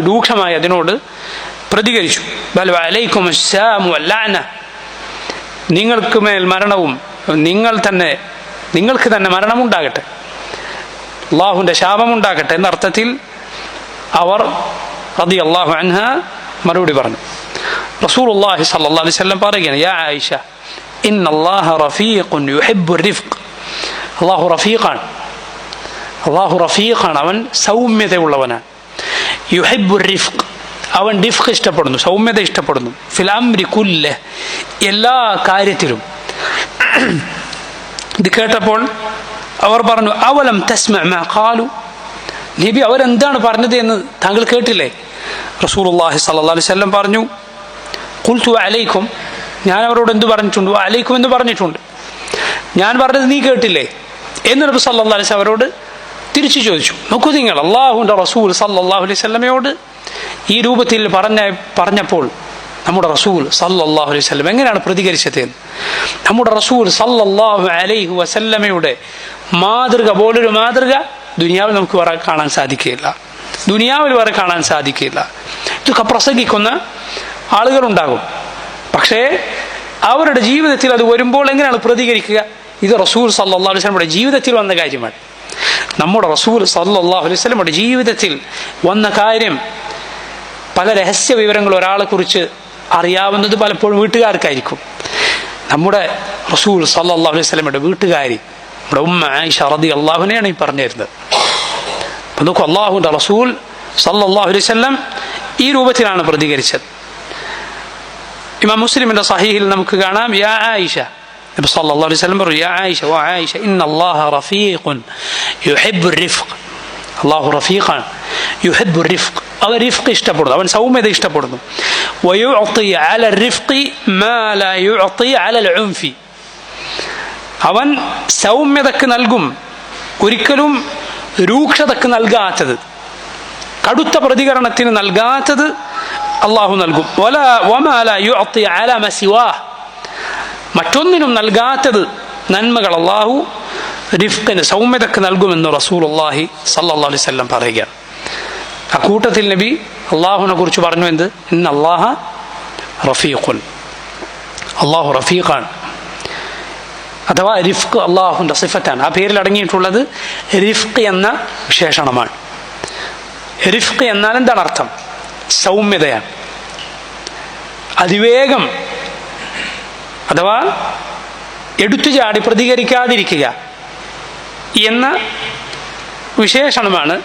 രൂക്ഷമായി അതിനോട് പ്രതികരിച്ചു. ബൽ വഅലൈക്കും അസ്സാമു വല്ലഅന, നിങ്ങൾക്ക് മേൽ മരണവും നിങ്ങൾക്ക് തന്നെ മരണമുണ്ടാകട്ടെ, അല്ലാഹുവിൻ്റെ ശാപമുണ്ടാകട്ടെ എന്നർത്ഥത്തിൽ അവർ റളിയല്ലാഹു അൻഹ മറുപടി പറഞ്ഞു. റസൂലുള്ളാഹി സ്വല്ലല്ലാഹു അലൈഹി വസല്ലം പറയുകയാണ്, യാ ആയിഷ ഇന്നല്ലാഹ റഫീഖുൻ യുഹിബ്ബുർ റിഫ്ഖ്. അല്ലാഹു റഫീഖാണ്, അല്ലാഹു റഫീഖാണ്, അവൻ സൗമ്യതയുള്ളവനാണ്. യുഹിബ്ബുർ റിഫ്ഖ്, അവൻ റിഫ്ഖ് ഇഷ്ടപ്പെടുന്നു, സൗമ്യത ഇഷ്ടപ്പെടുന്നു. ഫിൽ അംരി കുല്ലഹ്, എല്ലാ കാര്യത്തിലും. ഇത് കേട്ടപ്പോൾ അവർ പറഞ്ഞു അവലം തസ്മഅ മാ ഖാലു, നബി അവരെന്താണ് പറഞ്ഞത് എന്ന് താങ്കൾ കേട്ടില്ലേ? റസൂലുള്ളാഹി സ്വല്ലല്ലാഹു അലൈഹി വസല്ലം പറഞ്ഞു ഖുൽതു അലൈക്കും, ഞാൻ അവരോട് എന്ത് പറഞ്ഞിട്ടുണ്ട്? അലൈക്കും എന്ന് പറഞ്ഞിട്ടുണ്ട്. ഞാൻ പറഞ്ഞത് നീ കേട്ടില്ലേ എന്ന് നബി സല്ലല്ലാഹു അലൈഹി വസല്ലം അവരോട് തിരിച്ചു ചോദിച്ചു. നോക്കൂ നിങ്ങൾ, അല്ലാഹുവിൻ്റെ റസൂൽ സല്ലല്ലാഹു അലൈഹി വസല്ലമയോട് ഈ രൂപത്തിൽ പറഞ്ഞപ്പോൾ നമ്മുടെ റസൂൽ സല്ലല്ലാഹു അലൈഹി വസല്ലം എങ്ങനെയാണ് പ്രതികരിച്ചത്? നമ്മുടെ റസൂൽ സല്ലല്ലാഹു അലൈഹി വസല്ലമയുടെ മാതൃക പോലൊരു മാതൃക ദുനിയാവിൽ നമുക്ക് വേറെ കാണാൻ സാധിക്കുകയില്ല, ദുനിയാവിൽ വേറെ കാണാൻ സാധിക്കുകയില്ല. ഇതൊക്കെ പ്രസംഗിക്കുന്ന ആളുകളുണ്ടാകും, പക്ഷേ അവരുടെ ജീവിതത്തിൽ അത് വരുമ്പോൾ എങ്ങനെയാണ് പ്രതികരിക്കുക? ഇത് റസൂൽ സല്ലല്ലാഹു അലൈഹി വസല്ലമയുടെ ജീവിതത്തിൽ വന്ന കാര്യമാണ്. നമ്മുടെ റസൂൽ സല്ലല്ലാഹു അലൈഹി വസല്ലമയുടെ ജീവിതത്തിൽ വന്ന കാര്യം, പല രഹസ്യ വിവരങ്ങൾ ഒരാളെ കുറിച്ച് അറിയാവുന്നത് പലപ്പോഴും വീട്ടുകാർക്കായിരിക്കും. നമ്മുടെ റസൂൽ സല്ലല്ലാഹു അലൈഹി വസല്ലമയുടെ വീട്ടുകാരി നമ്മുടെ ഉമ്മ ആയിഷ റളിയല്ലാഹു അൻഹയാണ് ഈ പറഞ്ഞു തരുന്നത്. അപ്പോൾ നോക്കൂ, അല്ലാഹുവിൻ്റെ റസൂൽ സല്ലല്ലാഹു അലൈഹി വസല്ലം ഈ രൂപത്തിലാണ് പ്രതികരിച്ചത്. ഇമാം മുസ്ലിമിന്റെ സഹീഹിൽ നമുക്ക് കാണാം, യാ ആയിഷ, നബി സല്ലല്ലാഹു അലൈഹി വസല്ലം പറഞ്ഞു, യാ ആയിഷ വ ആയിഷ ഇന്നല്ലാഹ റഫീഖുൻ യുഹിബ്ബുർ റിഫ്ഖ്. അല്ലാഹു റഫീഖാണ്, യുഹിബ്ബുർ റിഫ്ഖ്, അവൻ റിഫ്ഖ് ഇഷ്ടപ്പെടുന്നു, അവൻ സൗമ്യത ഇഷ്ടപ്പെടുന്നു. വയുഅതി അല റിഫ്ഖി മാ ലാ യുഅതി അല അൽ ഉൻഫി, അവൻ സൗമ്യതക്ക് നൽകും, ഒരിക്കലും രൂക്ഷതക്ക് നൽകാത്തത്, കടുത്ത പ്രതികരണത്തിന് നൽകാത്തത് അള്ളാഹു നൽകും. വമാ ലാ യുഅതി അല മാ സിവാഹ്, മറ്റൊന്നിനും നൽകാത്തത് നന്മകൾ അള്ളാഹു റിഫ്ഖിന്, സൗമ്യതക്ക് നൽകുമെന്ന് റസൂലുള്ളാഹി സല്ലല്ലാഹു അലൈഹി വസല്ലം പറയുകയാണ്. അക്കൂട്ടത്തിൽ നബി അള്ളാഹുവിനെ കുറിച്ച് പറഞ്ഞു എന്ത്? ഇന്നല്ലാഹ റഫീഖുൻ, അള്ളാഹു റഫീഖാണ്. അഥവാ റിഫ്ഖ് അള്ളാഹുവിൻ്റെ സിഫത്താണ്. ആ പേരിൽ അടങ്ങിയിട്ടുള്ളത് റിഫ്ഖ് എന്ന വിശേഷണമാണ്. റിഫ്ഖ് എന്നാൽ എന്താണ് അർത്ഥം? സൗമ്യതയാണ്, അതിവേഗം അഥവാ എടുത്തു ചാടി പ്രതികരിക്കാതിരിക്കുക എന്ന വിശേഷണമാണ്,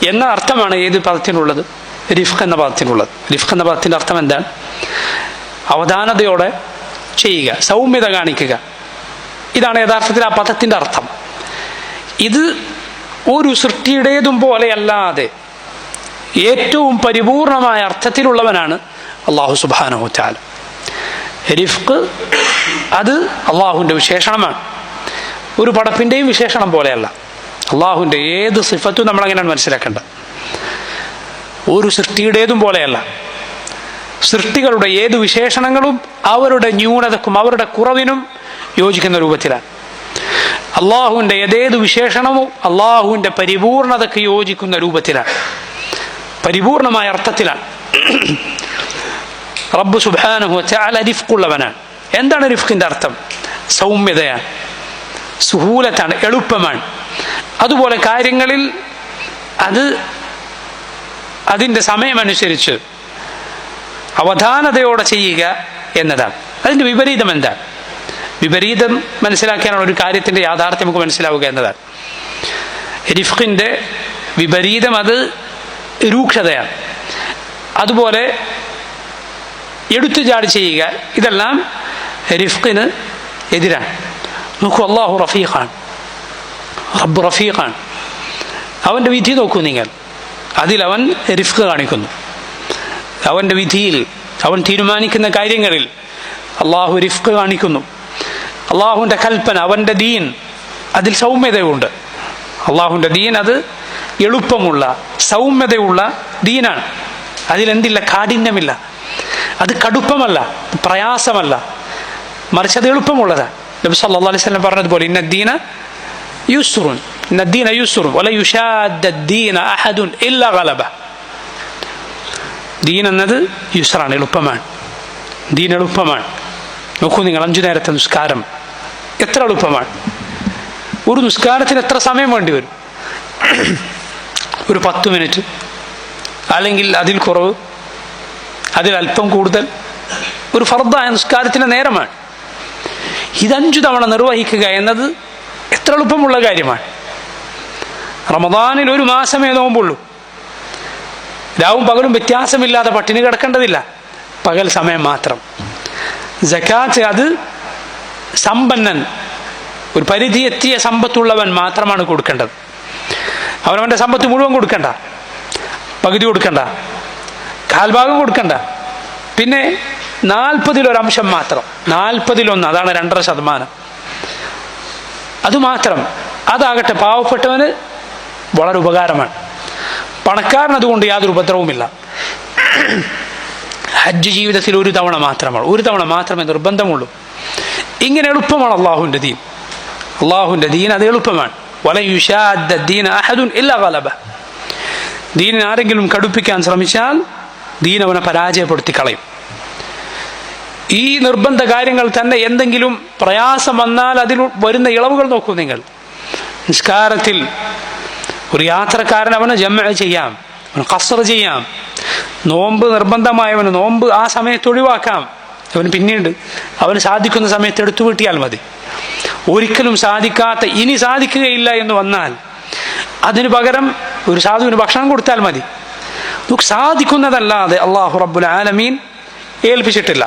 എന്ന അർത്ഥമാണ് ഏത് പദത്തിനുള്ളത്? റിഫ്ഖ് എന്ന പദത്തിനുള്ളത്. റിഫ്ഖ് എന്ന പദത്തിൻ്റെ അർത്ഥം എന്താണ്? അവധാനതയോടെ ചെയ്യുക, സൗമ്യത കാണിക്കുക. ഇതാണ് യഥാർത്ഥത്തിൽ ആ പദത്തിൻ്റെ അർത്ഥം. ഇത് ഒരു സൃഷ്ടിയുടേതും പോലെയല്ലാതെ ഏറ്റവും പരിപൂർണമായ അർത്ഥത്തിലുള്ളവനാണ് അല്ലാഹു സുബ്ഹാനഹു വ തആല. റിഫ്ഖ് അത് അള്ളാഹുവിൻ്റെ വിശേഷണമാണ്, ഒരു പടപ്പിൻ്റെയും വിശേഷണം പോലെയല്ല. അള്ളാഹുവിൻ്റെ ഏത് സിഫത്തും നമ്മളങ്ങനെയാണ് മനസ്സിലാക്കേണ്ടത്. ഒരു സൃഷ്ടിയുടേതും പോലെയല്ല. സൃഷ്ടികളുടെ ഏതു വിശേഷണങ്ങളും അവരുടെ ന്യൂനതക്കും അവരുടെ കുറവിനും യോജിക്കുന്ന രൂപത്തിലാണ്. അള്ളാഹുവിൻ്റെ ഏതേതു വിശേഷണവും അള്ളാഹുവിൻ്റെ പരിപൂർണതയ്ക്ക് യോജിക്കുന്ന രൂപത്തിലാണ്, പരിപൂർണമായ അർത്ഥത്തിലാണ്. റബ്ബ് സുബ്ഹാനഹു വ തആല റിഫ്ഖുള്ളവനാണ്. എന്താണ് റിഫ്ഖിൻ്റെ അർത്ഥം? സൗമ്യതയാണ്, സുഹൂലത്താണ്, എളുപ്പമാണ്. അതുപോലെ കാര്യങ്ങളിൽ അതിൻ്റെ സമയമനുസരിച്ച് അവധാനതയോടെ ചെയ്യുക എന്നതാണ്. അതിൻ്റെ വിപരീതം എന്താണ്? വിപരീതം മനസ്സിലാക്കാനുള്ള ഒരു കാര്യത്തിൻ്റെ യാഥാർത്ഥ്യം നമുക്ക് മനസ്സിലാവുക എന്നതാണ്. റിഫ്ഖിൻ്റെ വിപരീതം അത് രൂക്ഷതയാണ്. അതുപോലെ എടുത്തുചാടി ചെയ്യുക, ഇതെല്ലാം റിഫ്ഖിന് എതിരാണ്. നോക്കൂ, അള്ളാഹു റഫീഖാണ്, റബ്ബ് റഫീഖാണ്. അവൻ്റെ വിധി നോക്കൂ നിങ്ങൾ, അതിലവൻ റിഫ്ഖ് കാണിക്കുന്നു. അവൻ്റെ വിധിയിൽ, അവൻ തീരുമാനിക്കുന്ന കാര്യങ്ങളിൽ അള്ളാഹു റിഫ്ഖ് കാണിക്കുന്നു. അള്ളാഹുവിൻ്റെ കൽപ്പന, അവൻ്റെ ദീൻ, അതിൽ സൗമ്യതയുണ്ട്. അള്ളാഹുവിൻ്റെ ദീൻ അത് എളുപ്പമുള്ള സൗമ്യതയുള്ള ദീനാണ്. അതിലെന്തില്ല? കാഠിന്യമില്ല. അത് കടുപ്പമല്ല, പ്രയാസമല്ല, മറിച്ച് അത് എളുപ്പമുള്ളതാണ്. നബി സല്ലല്ലാഹു അലൈഹി വസല്ലം പറഞ്ഞതുപോലെ ഇന്നദ്ദീന യുസ്റുൻ, ഇന്നദ്ദീന യുസ്റുൻ വല യുശാദ്ദദ്ദീന അഹദുൻ ഇല്ലാ ഗലബ. ദീൻ എന്നത് യുസ്റാണ്, എളുപ്പമാണ്. ദീൻ എളുപ്പമാണ്. നോക്കൂ നിങ്ങൾ, 5 നേരത്തെ നിസ്കാരം എത്ര എളുപ്പമാണ്. ഒരു നിസ്കാരത്തിന് എത്ര സമയം വേണ്ടി വരും? ഒരു 10 മിനിറ്റ്, അല്ലെങ്കിൽ അതിൽ കുറവ്, അതിൽ അല്പം കൂടുതൽ. ഒരു ഫർദായ നിസ്കാരത്തിന് നേരമാണ്. ഇത് 5 തവണ നിർവഹിക്കുക എന്നത് എത്ര എളുപ്പമുള്ള കാര്യമാണ്. റമദാനിൽ 1 മാസമേ നോമ്പുള്ളൂ. രാവും പകലും വ്യത്യാസമില്ലാതെ പട്ടിണി കിടക്കേണ്ടതില്ല, പകൽ സമയം മാത്രം. സക്കാത്ത് അത് സമ്പന്നൻ, ഒരു പരിധി എത്തിയ സമ്പത്തുള്ളവൻ മാത്രമാണ് കൊടുക്കേണ്ടത്. അവനവൻ്റെ സമ്പത്ത് മുഴുവൻ കൊടുക്കണ്ട, പകുതി കൊടുക്കണ്ട, കാൽഭാഗം കൊടുക്കണ്ട. പിന്നെ 40% മാത്രം, 40% അതാണ് 2.5%. അതുമാത്രം. അതാകട്ടെ പാവപ്പെട്ടവന് വളരെ ഉപകാരമാണ്. പണക്കാരൻ അതുകൊണ്ട് യാതൊരു ഉപദ്രവവുമില്ല. ഹജ്ജ് ജീവിതത്തിൽ 1 തവണ മാത്രമാണ്, 1 തവണ മാത്രമേ നിർബന്ധമുള്ളൂ. ഇങ്ങനെ എളുപ്പമാണ് അള്ളാഹുവിൻ്റെ ദീൻ. അള്ളാഹുവിൻ്റെ ദീൻ അത് എളുപ്പമാണ്. വല യുശാദ്ദദ്ദീന അഹദുൻ ഇല്ലാ ഗലബ. ദീനിനെ ആരെങ്കിലും കടുപ്പിക്കാൻ ശ്രമിച്ചാൽ ദീൻ അവനെ പരാജയപ്പെടുത്തി കളയും. ഈ നിർബന്ധ കാര്യങ്ങൾ തന്നെ എന്തെങ്കിലും പ്രയാസം വന്നാൽ അതിൽ വരുന്ന ഇളവുകൾ നോക്കൂ നിങ്ങൾ. നിസ്കാരത്തിൽ ഒരു യാത്രക്കാരൻ അവന് ജംഅ ചെയ്യാം, അവന് ഖസ്ർ ചെയ്യാം. നോമ്പ് നിർബന്ധമായവന് നോമ്പ് ആ സമയത്ത് ഒഴിവാക്കാം. അവന് പിന്നീട് അവന് സാധിക്കുന്ന സമയത്ത് എടുത്തു വീട്ടിയാൽ മതി. ഒരിക്കലും സാധിക്കാത്ത, ഇനി സാധിക്കുകയില്ല എന്ന് വന്നാൽ അതിനു പകരം ഒരു സാധുവിന് ഭക്ഷണം കൊടുത്താൽ മതി. നമുക്ക് സാധിക്കുന്നതല്ലാതെ അല്ലാഹു റബ്ബുൽ ആലമീൻ ഏൽപ്പിച്ചിട്ടില്ല.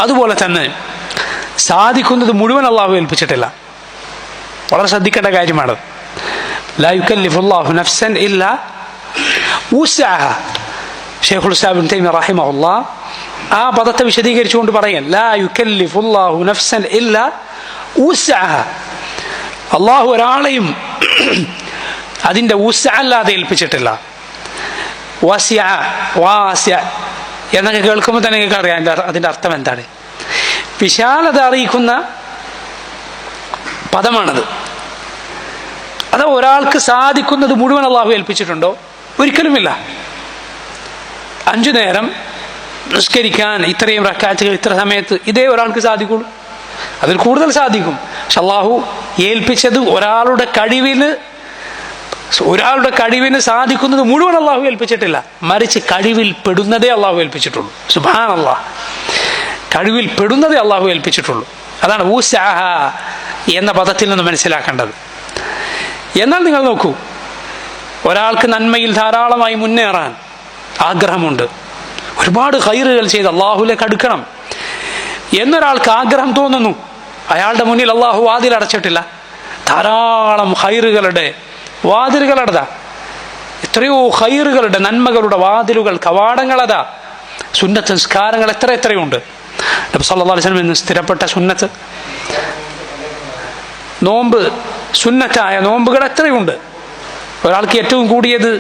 അതുപോലെ തന്നെ സാധിക്കുന്നത് മുഴുവൻ അള്ളാഹു ഏൽപ്പിച്ചിട്ടില്ല. വളരെ ശ്രദ്ധിക്കേണ്ട കാര്യമാണ്. ലാ യുകല്ലിഫുല്ലാഹു നഫ്സൻ ഇല്ലാ വുസ്അഹ. ശൈഖുൽ ഇസ്ലാം ഇബ്നു തൈമിയ്യ റഹിമഹുല്ലാഹ് ആ പദത്തെ വിശദീകരിച്ചുകൊണ്ട് പറയാൻ, ലാ യുകല്ലിഫുല്ലാഹു നഫ്സൻ ഇല്ലാ വുസ്അഹ. അള്ളാഹു ഒരാളെയും അതിൻ്റെ വുസ്അ അല്ലാതെ ഏൽപ്പിച്ചിട്ടില്ല. വസിഅ, വാസിഅ എന്നൊക്കെ കേൾക്കുമ്പോൾ തന്നെ നിങ്ങൾക്ക് അറിയാം അതിൻ്റെ അർത്ഥം എന്താണ്. വിശാലത അറിയിക്കുന്ന പദമാണത്. അത് ഒരാൾക്ക് സാധിക്കുന്നത് മുഴുവൻ അള്ളാഹു ഏൽപ്പിച്ചിട്ടുണ്ടോ? ഒരിക്കലുമില്ല. 5 നേരം നിസ്കരിക്കാൻ ഇത്രയും റക്അത്തുകൾ ഇത്ര സമയത്ത് ഇതേ ഒരാൾക്ക് സാധിക്കുള്ളൂ. അതിൽ കൂടുതൽ സാധിക്കും. പക്ഷെ അള്ളാഹു ഏൽപ്പിച്ചത് ഒരാളുടെ കഴിവിന് സാധിക്കുന്നത് മുഴുവൻ അള്ളാഹു ഏൽപ്പിച്ചിട്ടില്ല. മറിച്ച് കഴിവിൽ പെടുന്നതേ അള്ളാഹു ഏൽപ്പിച്ചിട്ടുള്ളൂ. സുബ്ഹാനല്ലാഹ്, കഴിവിൽ പെടുന്നതേ അള്ളാഹു ഏൽപ്പിച്ചിട്ടുള്ളൂ. അതാണ് വുസ്അഹ എന്ന പദത്തിൽ നിന്ന് മനസ്സിലാക്കേണ്ടത്. എന്നാൽ നിങ്ങൾ നോക്കൂ, ഒരാൾക്ക് നന്മയിൽ ധാരാളമായി മുന്നേറാൻ ആഗ്രഹമുണ്ട്, ഒരുപാട് ഖൈറുകൾ ചെയ്ത് അള്ളാഹുലേക്ക് അടുക്കണം എന്നൊരാൾക്ക് ആഗ്രഹം തോന്നുന്നു. അയാളുടെ മുന്നിൽ അള്ളാഹു വാതിൽ അടച്ചിട്ടില്ല. ധാരാളം ഖൈറുകളുടെ വാതിലുകളടതാ, എത്രയോ ഖൈറുകളുടെ നന്മകളുടെ വാതിലുകൾ, കവാടങ്ങളതാ. സുന്നത്ത് നിസ്കാരങ്ങൾ എത്രയുണ്ട്. നബി സല്ലല്ലാഹു അലൈഹി വസല്ലം സ്ഥിരപ്പെട്ട സുന്നത്ത് നോമ്പ്, സുന്നത്തായ നോമ്പുകൾ എത്രയുണ്ട്. ഒരാൾക്ക് ഏറ്റവും കൂടിയത്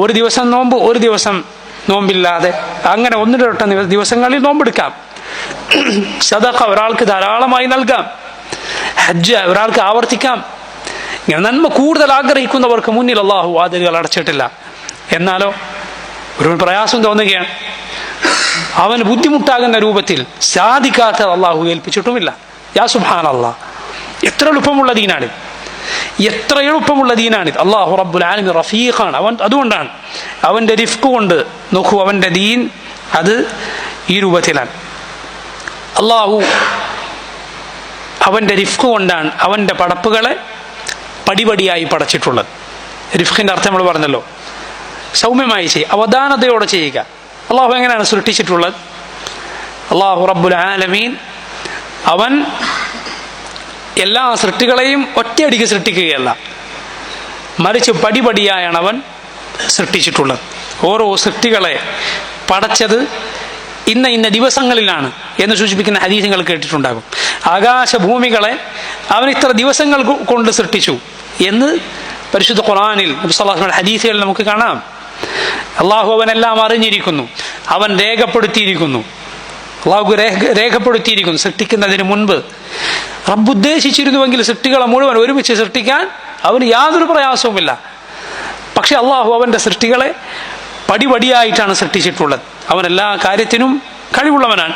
ഒരു ദിവസം നോമ്പ്, ഒരു ദിവസം നോമ്പില്ലാതെ, അങ്ങനെ 1-2 ദിവസങ്ങളിൽ നോമ്പെടുക്കാം. സദഖ ഒരാൾക്ക് ധാരാളമായി നൽകാം. ഹജ്ജ് ഒരാൾക്ക് ആവർത്തിക്കാം. ഇങ്ങനെ നന്മ കൂടുതൽ ആഗ്രഹിക്കുന്നവർക്ക് മുന്നിൽ അള്ളാഹു വാതിലുകൾ അടച്ചിട്ടില്ല. എന്നാലോ ഒരു പ്രയാസം തോന്നുകയാണ്, അവന് ബുദ്ധിമുട്ടാകുന്ന രൂപത്തിൽ സാധിക്കാത്ത അള്ളാഹു ഏൽപ്പിച്ചിട്ടുമില്ല. യാ സുബ്ഹാനല്ലാഹ്, എത്ര എളുപ്പമുള്ള ദീനാണ്, എത്ര എളുപ്പമുള്ള ദീനാണിത്. അള്ളാഹു റബ്ബുൽ ആലമീൻ റഫീഖാണ്. അതുകൊണ്ടാണ് അവന്റെ റിഫ്ഖ് കൊണ്ട് നോക്കൂ, അവന്റെ ദീൻ അത് ഈ രൂപത്തിലാണ്. അള്ളാഹു അവന്റെ റിഫ്ഖ് കൊണ്ടാണ് അവന്റെ പടപ്പുകളെ പടിപടിയായി പടച്ചിട്ടുള്ളത്. റിഫ്ഖിന്റെ അർത്ഥം നമ്മൾ പറഞ്ഞല്ലോ, സൗമ്യമായി ചെയ്യുക, അവധാനതയോടെ ചെയ്യുക. അള്ളാഹു എങ്ങനെയാണ് സൃഷ്ടിച്ചിട്ടുള്ളത്? അള്ളാഹു റബ്ബുൽ ആലമീൻ അവൻ എല്ലാ സൃഷ്ടികളെയും ഒറ്റയടിക്ക് സൃഷ്ടിക്കുകയല്ല, മറിച്ച് പടിപടിയായാണ് അവൻ സൃഷ്ടിച്ചിട്ടുള്ളത്. ഓരോ സൃഷ്ടികളെ പടച്ചത് ഇന്ന ദിവസങ്ങളിലാണ് എന്ന് സൂചിപ്പിക്കുന്ന ഹദീസുകൾ കേട്ടിട്ടുണ്ടാകും. ആകാശഭൂമികളെ അവൻ ഇത്ര ദിവസങ്ങൾ കൊണ്ട് സൃഷ്ടിച്ചു എന്ന് പരിശുദ്ധ ഖുർആനിൽ നബി സല്ലല്ലാഹു അലൈഹി വസല്ലം ഹദീസുകളിൽ നമുക്ക് കാണാം. അള്ളാഹു അവനെല്ലാം അറിഞ്ഞിരിക്കുന്നു, അവൻ രേഖപ്പെടുത്തിയിരിക്കുന്നു. അള്ളാഹു രേഖപ്പെടുത്തിയിരിക്കുന്നു. സൃഷ്ടിക്കുന്നതിന് മുൻപ് റബ്ബ് ഉദ്ദേശിച്ചിരുന്നുവെങ്കിൽ സൃഷ്ടികളെ മുഴുവൻ ഒരുമിച്ച് സൃഷ്ടിക്കാൻ അവന് യാതൊരു പ്രയാസവുമില്ല. പക്ഷെ അള്ളാഹു അവന്റെ സൃഷ്ടികളെ പടിപടിയായിട്ടാണ് സൃഷ്ടിച്ചിട്ടുള്ളത്. അവൻ എല്ലാ കാര്യത്തിനും കഴിവുള്ളവനാണ്.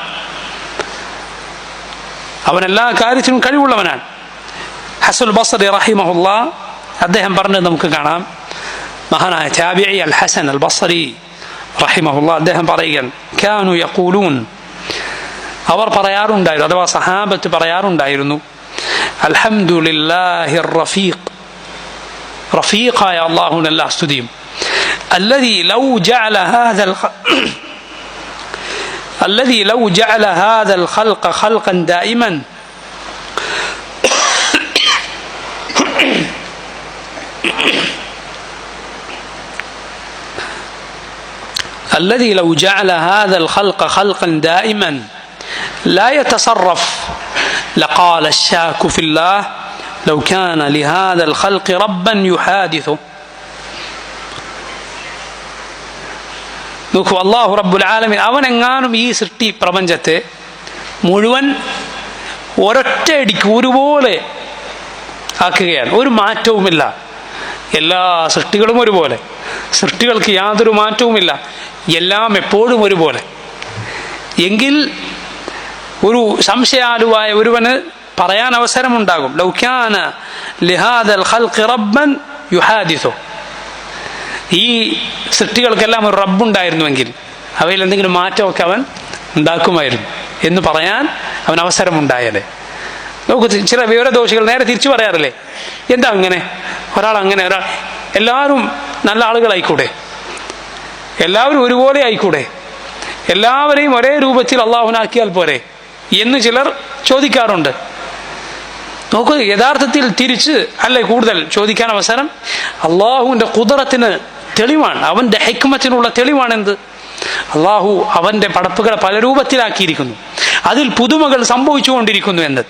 ഹസനുൽ ബസ്രി റഹിമഹുല്ലാഹ് അദ്ദേഹം പറഞ്ഞത് നമുക്ക് കാണാം. മഹാനായ താബിഈ അൽ ഹസൻ അൽ ബസ്രി റഹിമഹുല്ലാഹ് അദ്ദേഹം പറയുകയാണ്, കാനു യഖൂലൂൻ, അവർ പറയാറുണ്ടായിരുന്നു, അഥവാ സഹാബത്ത് പറയാറുണ്ടായിരുന്നു, അൽഹംദുലില്ലാഹിർ റഫീഖ്, റഫീഖായ അല്ലാഹുവിന് എല്ലാ സ്തുതിയും, الذي لو جعل هذا الخلق خلقا دائما الذي لو جعل هذا الخلق خلقا دائما لا يتصرف لقال الشاك في الله لو كان لهذا الخلق ربا يحادثه. നോക്കൂ, അല്ലാഹു റബ്ബുൽ ആലമീൻ അവനെങ്ങാനും ഈ സൃഷ്ടി പ്രപഞ്ചത്തെ മുഴുവൻ ഒരൊറ്റയടിക്ക് ഒരുപോലെ ആക്കുകയാണ്, ഒരു മാറ്റവുമില്ല. എല്ലാ സൃഷ്ടികളും ഒരുപോലെ, സൃഷ്ടികൾക്ക് യാതൊരു മാറ്റവുമില്ല, എല്ലാം എപ്പോഴും ഒരുപോലെ. എങ്കിൽ ഒരു സംശയാലുവായ ഒരുവന് പറയാൻ അവസരമുണ്ടാകും, ലൗ കാന ലിഹാദൽ ഖൽഖി റബ്ബൻ യുഹാദിസു, ഈ സൃഷ്ടികൾക്കെല്ലാം ഒരു റബ്ബുണ്ടായിരുന്നുവെങ്കിൽ അവയിൽ എന്തെങ്കിലും മാറ്റമൊക്കെ അവൻ ഉണ്ടാക്കുമായിരുന്നു എന്ന് പറയാൻ അവൻ അവസരമുണ്ടായാലേ. നമുക്ക് ചില വിവരദോഷികൾ നേരെ തിരിച്ചു പറയാറില്ലേ, എന്താ അങ്ങനെ ഒരാൾ, അങ്ങനെ ഒരാൾ, എല്ലാവരും നല്ല ആളുകളായിക്കൂടെ, എല്ലാവരും ഒരുപോലെ ആയിക്കൂടെ, എല്ലാവരെയും ഒരേ രൂപത്തിൽ അള്ളാഹുനാക്കിയാൽ പോരെ എന്ന് ചിലർ ചോദിക്കാറുണ്ട്. നോക്കൂ, യഥാർത്ഥത്തിൽ തിരിച്ച് അല്ലേ കൂടുതൽ ചോദിക്കാൻ അവസരം അള്ളാഹുവിന്റെ ഖുദ്റത്തിന് തെളിവാണ്, അവന്റെ ഹിക്മത്തിനുള്ള തെളിവാണെന്ത്? അള്ളാഹു അവന്റെ പടപ്പുകളെ പല രൂപത്തിലാക്കിയിരിക്കുന്നു, അതിൽ പുതുമകൾ സംഭവിച്ചുകൊണ്ടിരിക്കുന്നു എന്ന്.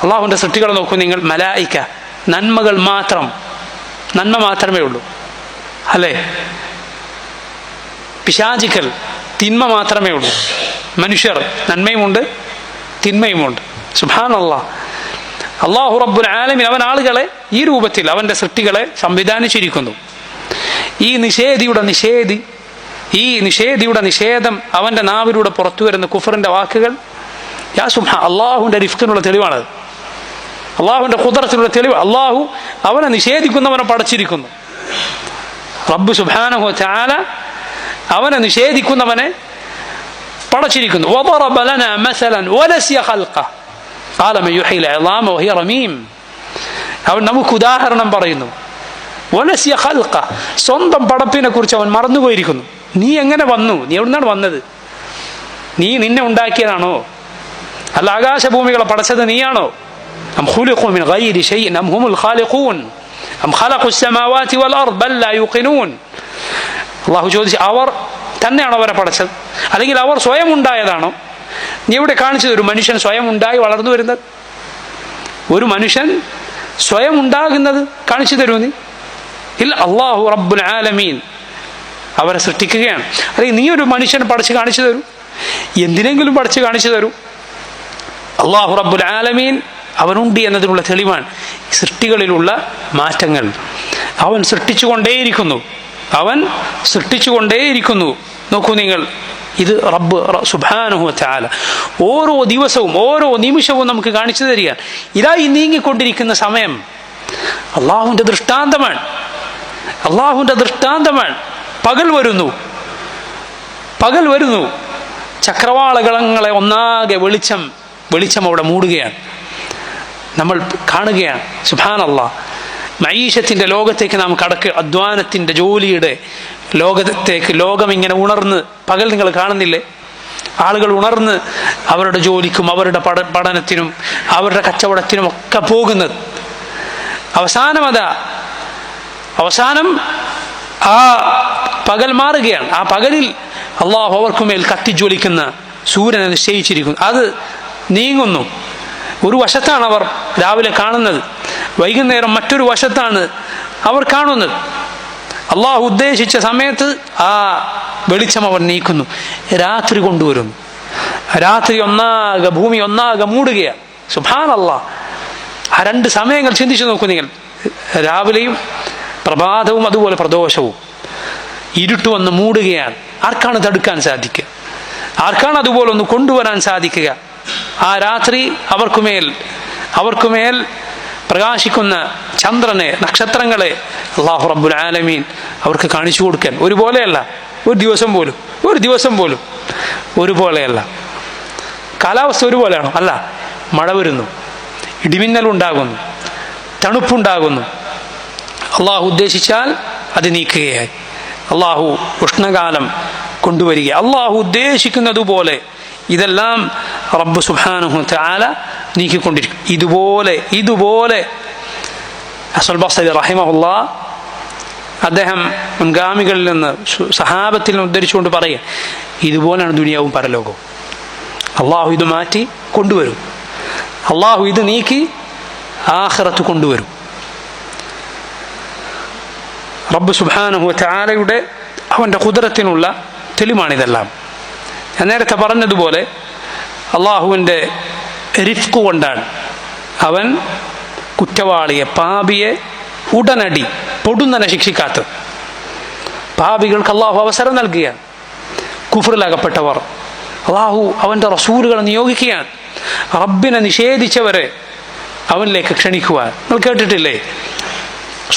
അള്ളാഹുവിന്റെ സൃഷ്ടികളെ നോക്കൂ നിങ്ങൾ, മലായിക്ക നന്മകൾ മാത്രം, നന്മ മാത്രമേ ഉള്ളൂ അല്ലേ, പിശാചികൾ തിന്മ മാത്രമേ ഉള്ളൂ, മനുഷ്യർ നന്മയുമുണ്ട് തിന്മയുമുണ്ട്. സുബ്ഹാനല്ലാഹ്, അല്ലാഹു റബ്ബുൽ ആലമീൻ അവൻ ആളുകളെ ഈ രൂപത്തിൽ അവന്റെ സൃഷ്ടികളെ സംവിധാനിച്ചിരിക്കുന്നു. ഈ നിഷേധിയുടെ നിഷേധം അവന്റെ നാവിലൂടെ പുറത്തു വരുന്ന കുഫറിന്റെ വാക്കുകൾ, യാ സുബ്ഹാൻ, അള്ളാഹുവിന്റെ റിഫ്ഖിനുള്ള തെളിവാണത്, അള്ളാഹുവിന്റെ ഖുദ്റത്തിനുള്ള തെളിവ്. അള്ളാഹു അവനെ നിഷേധിക്കുന്നവനെ പടച്ചിരിക്കുന്നു. റബ്ബ് സുബ്ഹാനഹു വ തആല അവനെ നിഷേധിക്കുന്നവനെ പടച്ചിരിക്കുന്നു. വദറബ ലനാ മസലൻ വനസിയ ഖൽഖഹു ഖാല മൻ യുഹ്യിൽ ഇളാമ വഹിയ റമീം. അവൻ നമുക്ക് ഉദാഹരണം പറയുന്നു. വനസിയ ഖൽഖഹു, സ്വന്തം പടപ്പിനെ കുറിച്ച് അവൻ മറന്നുപോയിരിക്കുന്നു. നീ എങ്ങനെ വന്നു? നീ എവിടുന്നാണ് വന്നത്? നിന്നെ ഉണ്ടാക്കിയതാണോ? അല്ല ആകാശഭൂമികളെ പടച്ചത് നീയാണോ? അം ഖുലിഖു മിൻ ഗൈരി ശൈഇൻ അം ഹുമുൽ ഖാലിഖൂൻ അം ഖലഖു അസ്സമാവാതി വൽ അർദ് ബൽ ലാ യുഖിനൂൻ. അല്ലാഹു ചോദിച്ചു, അവർ തന്നെയാണോ അവരെ പടച്ചത്, അല്ലെങ്കിൽ അവർ സ്വയം ഉണ്ടായതാണോ? നീ ഇവിടെ കാണിച്ചത് ഒരു മനുഷ്യൻ സ്വയം ഉണ്ടായി വളർന്നു വരുന്നത്, ഒരു മനുഷ്യൻ സ്വയം ഉണ്ടാകുന്നത് കാണിച്ചു തരൂ നീ. ഇല്ല, അല്ലാഹു റബ്ബുൽ ആലമീൻ അവരെ സൃഷ്ടിക്കുകയാണ്. അല്ലെങ്കിൽ നീ ഒരു മനുഷ്യനെ പഠിച്ച് കാണിച്ചു തരൂ, എന്തിനെങ്കിലും പഠിച്ച് കാണിച്ചു തരൂ. അല്ലാഹു റബ്ബുൽ ആലമീൻ അവനുണ്ട് എന്നതിനുള്ള തെളിവാണ് സൃഷ്ടികളിലുള്ള മാറ്റങ്ങൾ. അവൻ സൃഷ്ടിച്ചുകൊണ്ടേയിരിക്കുന്നു, അവൻ സൃഷ്ടിച്ചുകൊണ്ടേയിരിക്കുന്നു. നോക്കൂ നിങ്ങൾ, ഇത് റബ്ബ് സുബ്ഹാനഹു വ തആല ഓരോ ദിവസവും ഓരോ നിമിഷവും നമുക്ക് കാണിച്ചു തരികയാണ്. ഇതായി നീങ്ങിക്കൊണ്ടിരിക്കുന്ന സമയം അള്ളാഹുവിൻ്റെ ദൃഷ്ടാന്തമാണ്, അള്ളാഹുവിൻ്റെ ദൃഷ്ടാന്തമാണ്. പകൽ വരുന്നു, ചക്രവാളകളങ്ങളെ ഒന്നാകെ വെളിച്ചം അവിടെ മൂടുകയാണ്, നമ്മൾ കാണുകയാണ്. സുബ്ഹാനല്ലാഹ്, മഈശത്തിൻ്റെ ലോകത്തേക്ക് നാം അധ്വാനത്തിൻ്റെ ജോലിയുടെ ലോകത്തേക്ക് ലോകം ഇങ്ങനെ ഉണർന്ന്, പകൽ നിങ്ങൾ കാണുന്നില്ലേ, ആളുകൾ ഉണർന്ന് അവരുടെ ജോലിക്കും അവരുടെ പഠനത്തിനും അവരുടെ കച്ചവടത്തിനും ഒക്കെ പോകുന്നത്. അവസാനം ആ പകൽ മാറുകയാണ്. ആ പകലിൽ അള്ളാഹു അവർക്കുമേൽ കത്തിജ്വലിക്കുന്ന സൂര്യനെ നിശ്ചയിച്ചിരിക്കുന്നു. അത് നീങ്ങുന്നു. ഒരു വശത്താണ് അവർ രാവിലെ കാണുന്നത്, വൈകുന്നേരം മറ്റൊരു വശത്താണ് അവർ കാണുന്നത്. അള്ളാഹു ഉദ്ദേശിച്ച സമയത്ത് ആ വെളിച്ചം അവർ നീക്കുന്നു. രാത്രി കൊണ്ടുവരുന്നു, രാത്രി ഭൂമി ഒന്നാകെ മൂടുകയാണ്. സുബ്ഹാനല്ലാഹ്, ആ രണ്ട് സമയങ്ങൾ ചിന്തിച്ചു നോക്കൂ നിങ്ങൾ. രാവിലെയും പ്രഭാതവും അതുപോലെ പ്രദോഷവും ഇരുട്ട് വന്ന് മൂടുകയാണ്. ആർക്കാണ് തടുക്കാൻ സാധിക്കുക? ആർക്കാണ് അതുപോലെ ഒന്ന് കൊണ്ടുവരാൻ സാധിക്കുക? ആ രാത്രി അവർക്കുമേൽ പ്രകാശിക്കുന്ന ചന്ദ്രനെ, നക്ഷത്രങ്ങളെ അല്ലാഹു റബ്ബുൽ ആലമീൻ അവർക്ക് കാണിച്ചു കൊടുക്കാൻ ഒരുപോലെയല്ല, ഒരു ദിവസം പോലും ഒരുപോലെയല്ല. കാലാവസ്ഥ ഒരുപോലെയാണോ? അല്ല. മഴ വരുന്നു, ഇടിമിന്നലുണ്ടാകുന്നു, തണുപ്പുണ്ടാകുന്നു. അള്ളാഹു ഉദ്ദേശിച്ചാൽ അത് നീക്കുകയായി. അള്ളാഹു ഉഷ്ണകാലം കൊണ്ടുവരിക, അള്ളാഹു ഉദ്ദേശിക്കുന്നതുപോലെ ഇതെല്ലാം റബ്ബ് സുബ്ഹാനഹു തആല നീക്കിക്കൊണ്ടിരിക്കും. ഇതുപോലെ ഹസൻ ബസ്രി റഹിമഹുല്ലാഹ് അദ്ദേഹം മുൻഗാമികളിൽ നിന്ന്, സഹാബത്തിൽ നിന്ന് ഉദ്ധരിച്ചുകൊണ്ട് പറയുക, ഇതുപോലെയാണ് ദുനിയാവും പരലോകവും. അള്ളാഹു ഇത് മാറ്റി കൊണ്ടുവരും, അള്ളാഹു ഇത് നീക്കി ആഖിറത്ത് കൊണ്ടുവരും. റബ്ബ് സുബ്ഹാനഹു തആലയുടെ അവൻ്റെ ഖുദ്റത്തിനുള്ള തെളിവാണിതെല്ലാം. ഞാൻ നേരത്തെ പറഞ്ഞതുപോലെ അള്ളാഹുവിൻ്റെ റിഫ്ഖ് കൊണ്ടാണ് അവൻ കുറ്റവാളിയെ, പാപിയെ ഉടനടി പൊടുന്നനെ ശിക്ഷിക്കാത്തത്. പാപികൾക്ക് അള്ളാഹു അവസരം നൽകുകയാണ്. കുഫറിലകപ്പെട്ടവർ അള്ളാഹു അവൻ്റെ റസൂലുകളെ നിയോഗിക്കുകയാണ്. റബ്ബിനെ നിഷേധിച്ചവരെ അവനിലേക്ക് ക്ഷണിക്കുവാൻ. നിങ്ങൾ കേട്ടിട്ടില്ലേ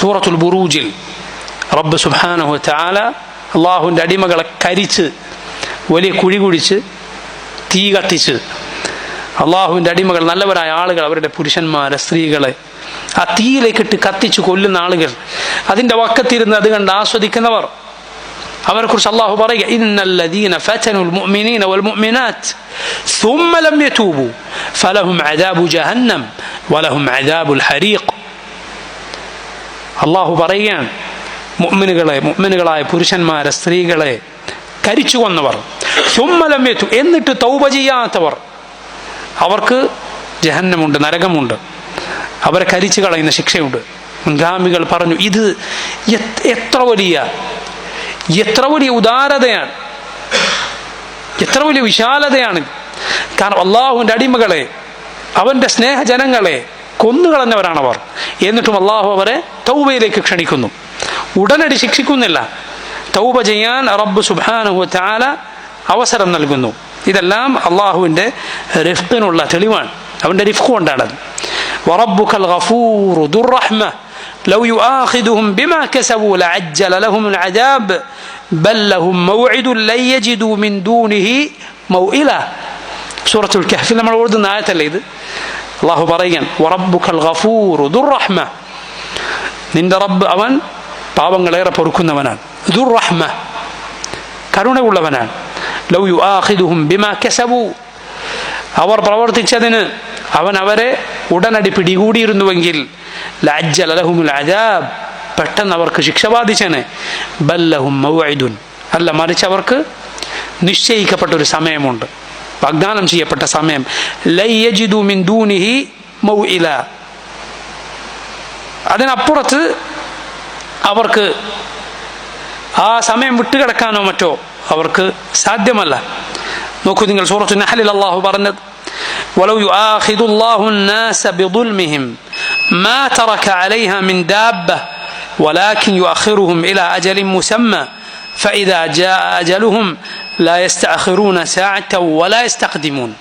സൂറത്തുൽ ബുറൂജിൽ റബ്ബ് സുബ്ഹാനഹു തആല അള്ളാഹുവിൻ്റെ അടിമകളെ കരിച്ച്, വലിയ കുഴി കുഴിച്ച്, തീ കത്തിച്ച്, അള്ളാഹുവിൻ്റെ അടിമകൾ, നല്ലവരായ ആളുകൾ, അവരുടെ പുരുഷന്മാരെ, സ്ത്രീകളെ ആ തീയിലേക്കിട്ട് കത്തിച്ച് കൊല്ലുന്ന ആളുകൾ, അതിൻ്റെ വക്കത്തിരുന്ന് അത് കണ്ട് ആസ്വദിക്കുന്നവർ, അവരെക്കുറിച്ച് അള്ളാഹു പറയുക, ഇന്നല്ലദീന ഫതനുൽ മുഅ്മിനീന വൽ മുഅ്മിനാത്ത് ثم لم يتوبوا فلهم عذاب جهنم ولهم عذاب الحريق. അള്ളാഹു പറയുകയാണ്, മുഅ്മിനുകളായ പുരുഷന്മാരെ, സ്ത്രീകളെ കരിച്ചു കൊന്നവർ, ثم لم يتوبوا, എന്നിട്ട് തൗബ ചെയ്യാത്തവർ, അവർക്ക് ജഹന്നമുണ്ട്, നരകമുണ്ട്, അവരെ കരിച്ചു കളയുന്ന ശിക്ഷയുണ്ട്. മുൻഗാമികൾ പറഞ്ഞു, ഇത് എത്ര വലിയ ഉദാരതയാണ്, എത്ര വലിയ വിശാലതയാണ്. കാരണം അള്ളാഹുവിൻ്റെ അടിമകളെ, അവൻ്റെ സ്നേഹജനങ്ങളെ കൊന്നുകളഞ്ഞവരാണവർ. എന്നിട്ടും അള്ളാഹു അവരെ തൗബയിലേക്ക് ക്ഷണിക്കുന്നു, ഉടനടി ശിക്ഷിക്കുന്നില്ല. തൗബ ചെയ്യാൻ റബ്ബ് സുബ്ഹാനഹു തആല അവസരം നൽകുന്നു. ഇതെല്ലാം അള്ളാഹുവിൻ്റെ റിഫ്ഖിനുള്ള തെളിവാണ്, അവൻ്റെ റിഫ്ഖ് കൊണ്ടാണത്. വറബ്ബുകൽ ഗഫൂറു ദുർ റഹ്മ ലൗ യുആഖിദുഹും ബിമാ കസബൂ ലഅജ്ജല ലഹുമുൽ അദാബ് ബൽ ലഹും മൗഇദുൻ ലൻ യജിദൂ മിൻ ദൂനിഹി മൗഇല. സൂറത്തുൽ കഹ്ഫിൽ നമ്മൾ ഓതുന്ന ആയത്തല്ലേ ഇത്. അള്ളാഹു പറയുകയാണ്, വറബ്ബുകൽ ഗഫൂറു ദുർ റഹ്മ, നിന്റെ റബ്ബ് അവൻ പാപങ്ങളേറെ പൊറുക്കുന്നവനാണ്, ദുർ റഹ്മ, കരുണയുള്ളവനാണ്. ലൗ യുആഖിദുഹും ബിമാ കസബൂ, അവർ പ്രവർത്തിച്ചതിന് അവൻ അവരെ ഉടനടി പിടികൂടിയിരുന്നുവെങ്കിൽ ലഅജ്ജല ലഹുമുൽ അദാബ്, പെട്ടെന്ന് അവർക്ക് ശിക്ഷ ബാധിച്ചേനെ. ബൽ ലഹും മൗഇദുൻ, അല്ല, മറിച്ച് അവർക്ക് നിശ്ചയിക്കപ്പെട്ടൊരു സമയമുണ്ട്, വാഗ്ദാനം ചെയ്യപ്പെട്ട സമയം. ലൻ യജിദൂ മിൻ ദൂനിഹി മൗഇല, അതിനപ്പുറത്ത് അവർക്ക് ആ സമയം വിട്ടുകിടക്കാനോ മറ്റോ അവർക്ക് സാധ്യമല്ല. നോക്കൂ നിങ്ങൾ, സൂറത്തു നഹ്ലിൽ അല്ലാഹു പറഞ്ഞത് ولو يؤاخذ الله الناس بظلمهم ما ترك عليها من دابة ولكن يؤخرهم إلى أجل مسمى فإذا جاء أجلهم لا يستأخرون ساعة ولا يستقدمون.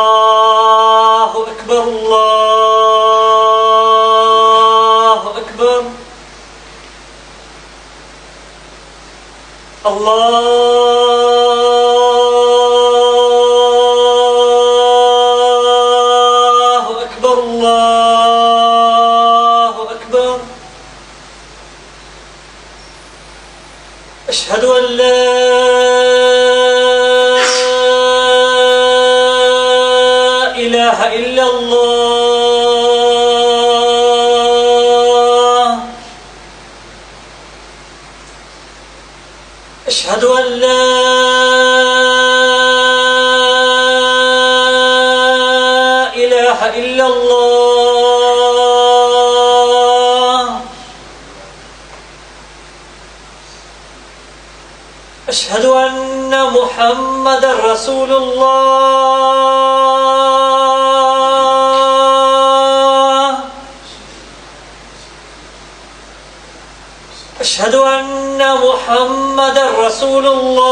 الله أكبر الله أكبر الله أكبر الله أكبر. أشهد أن لا إله إلا الله. أشهد أن لا إله إلا الله. أشهد أن محمدا رسول الله. أشهد أن محمدا رسول الله.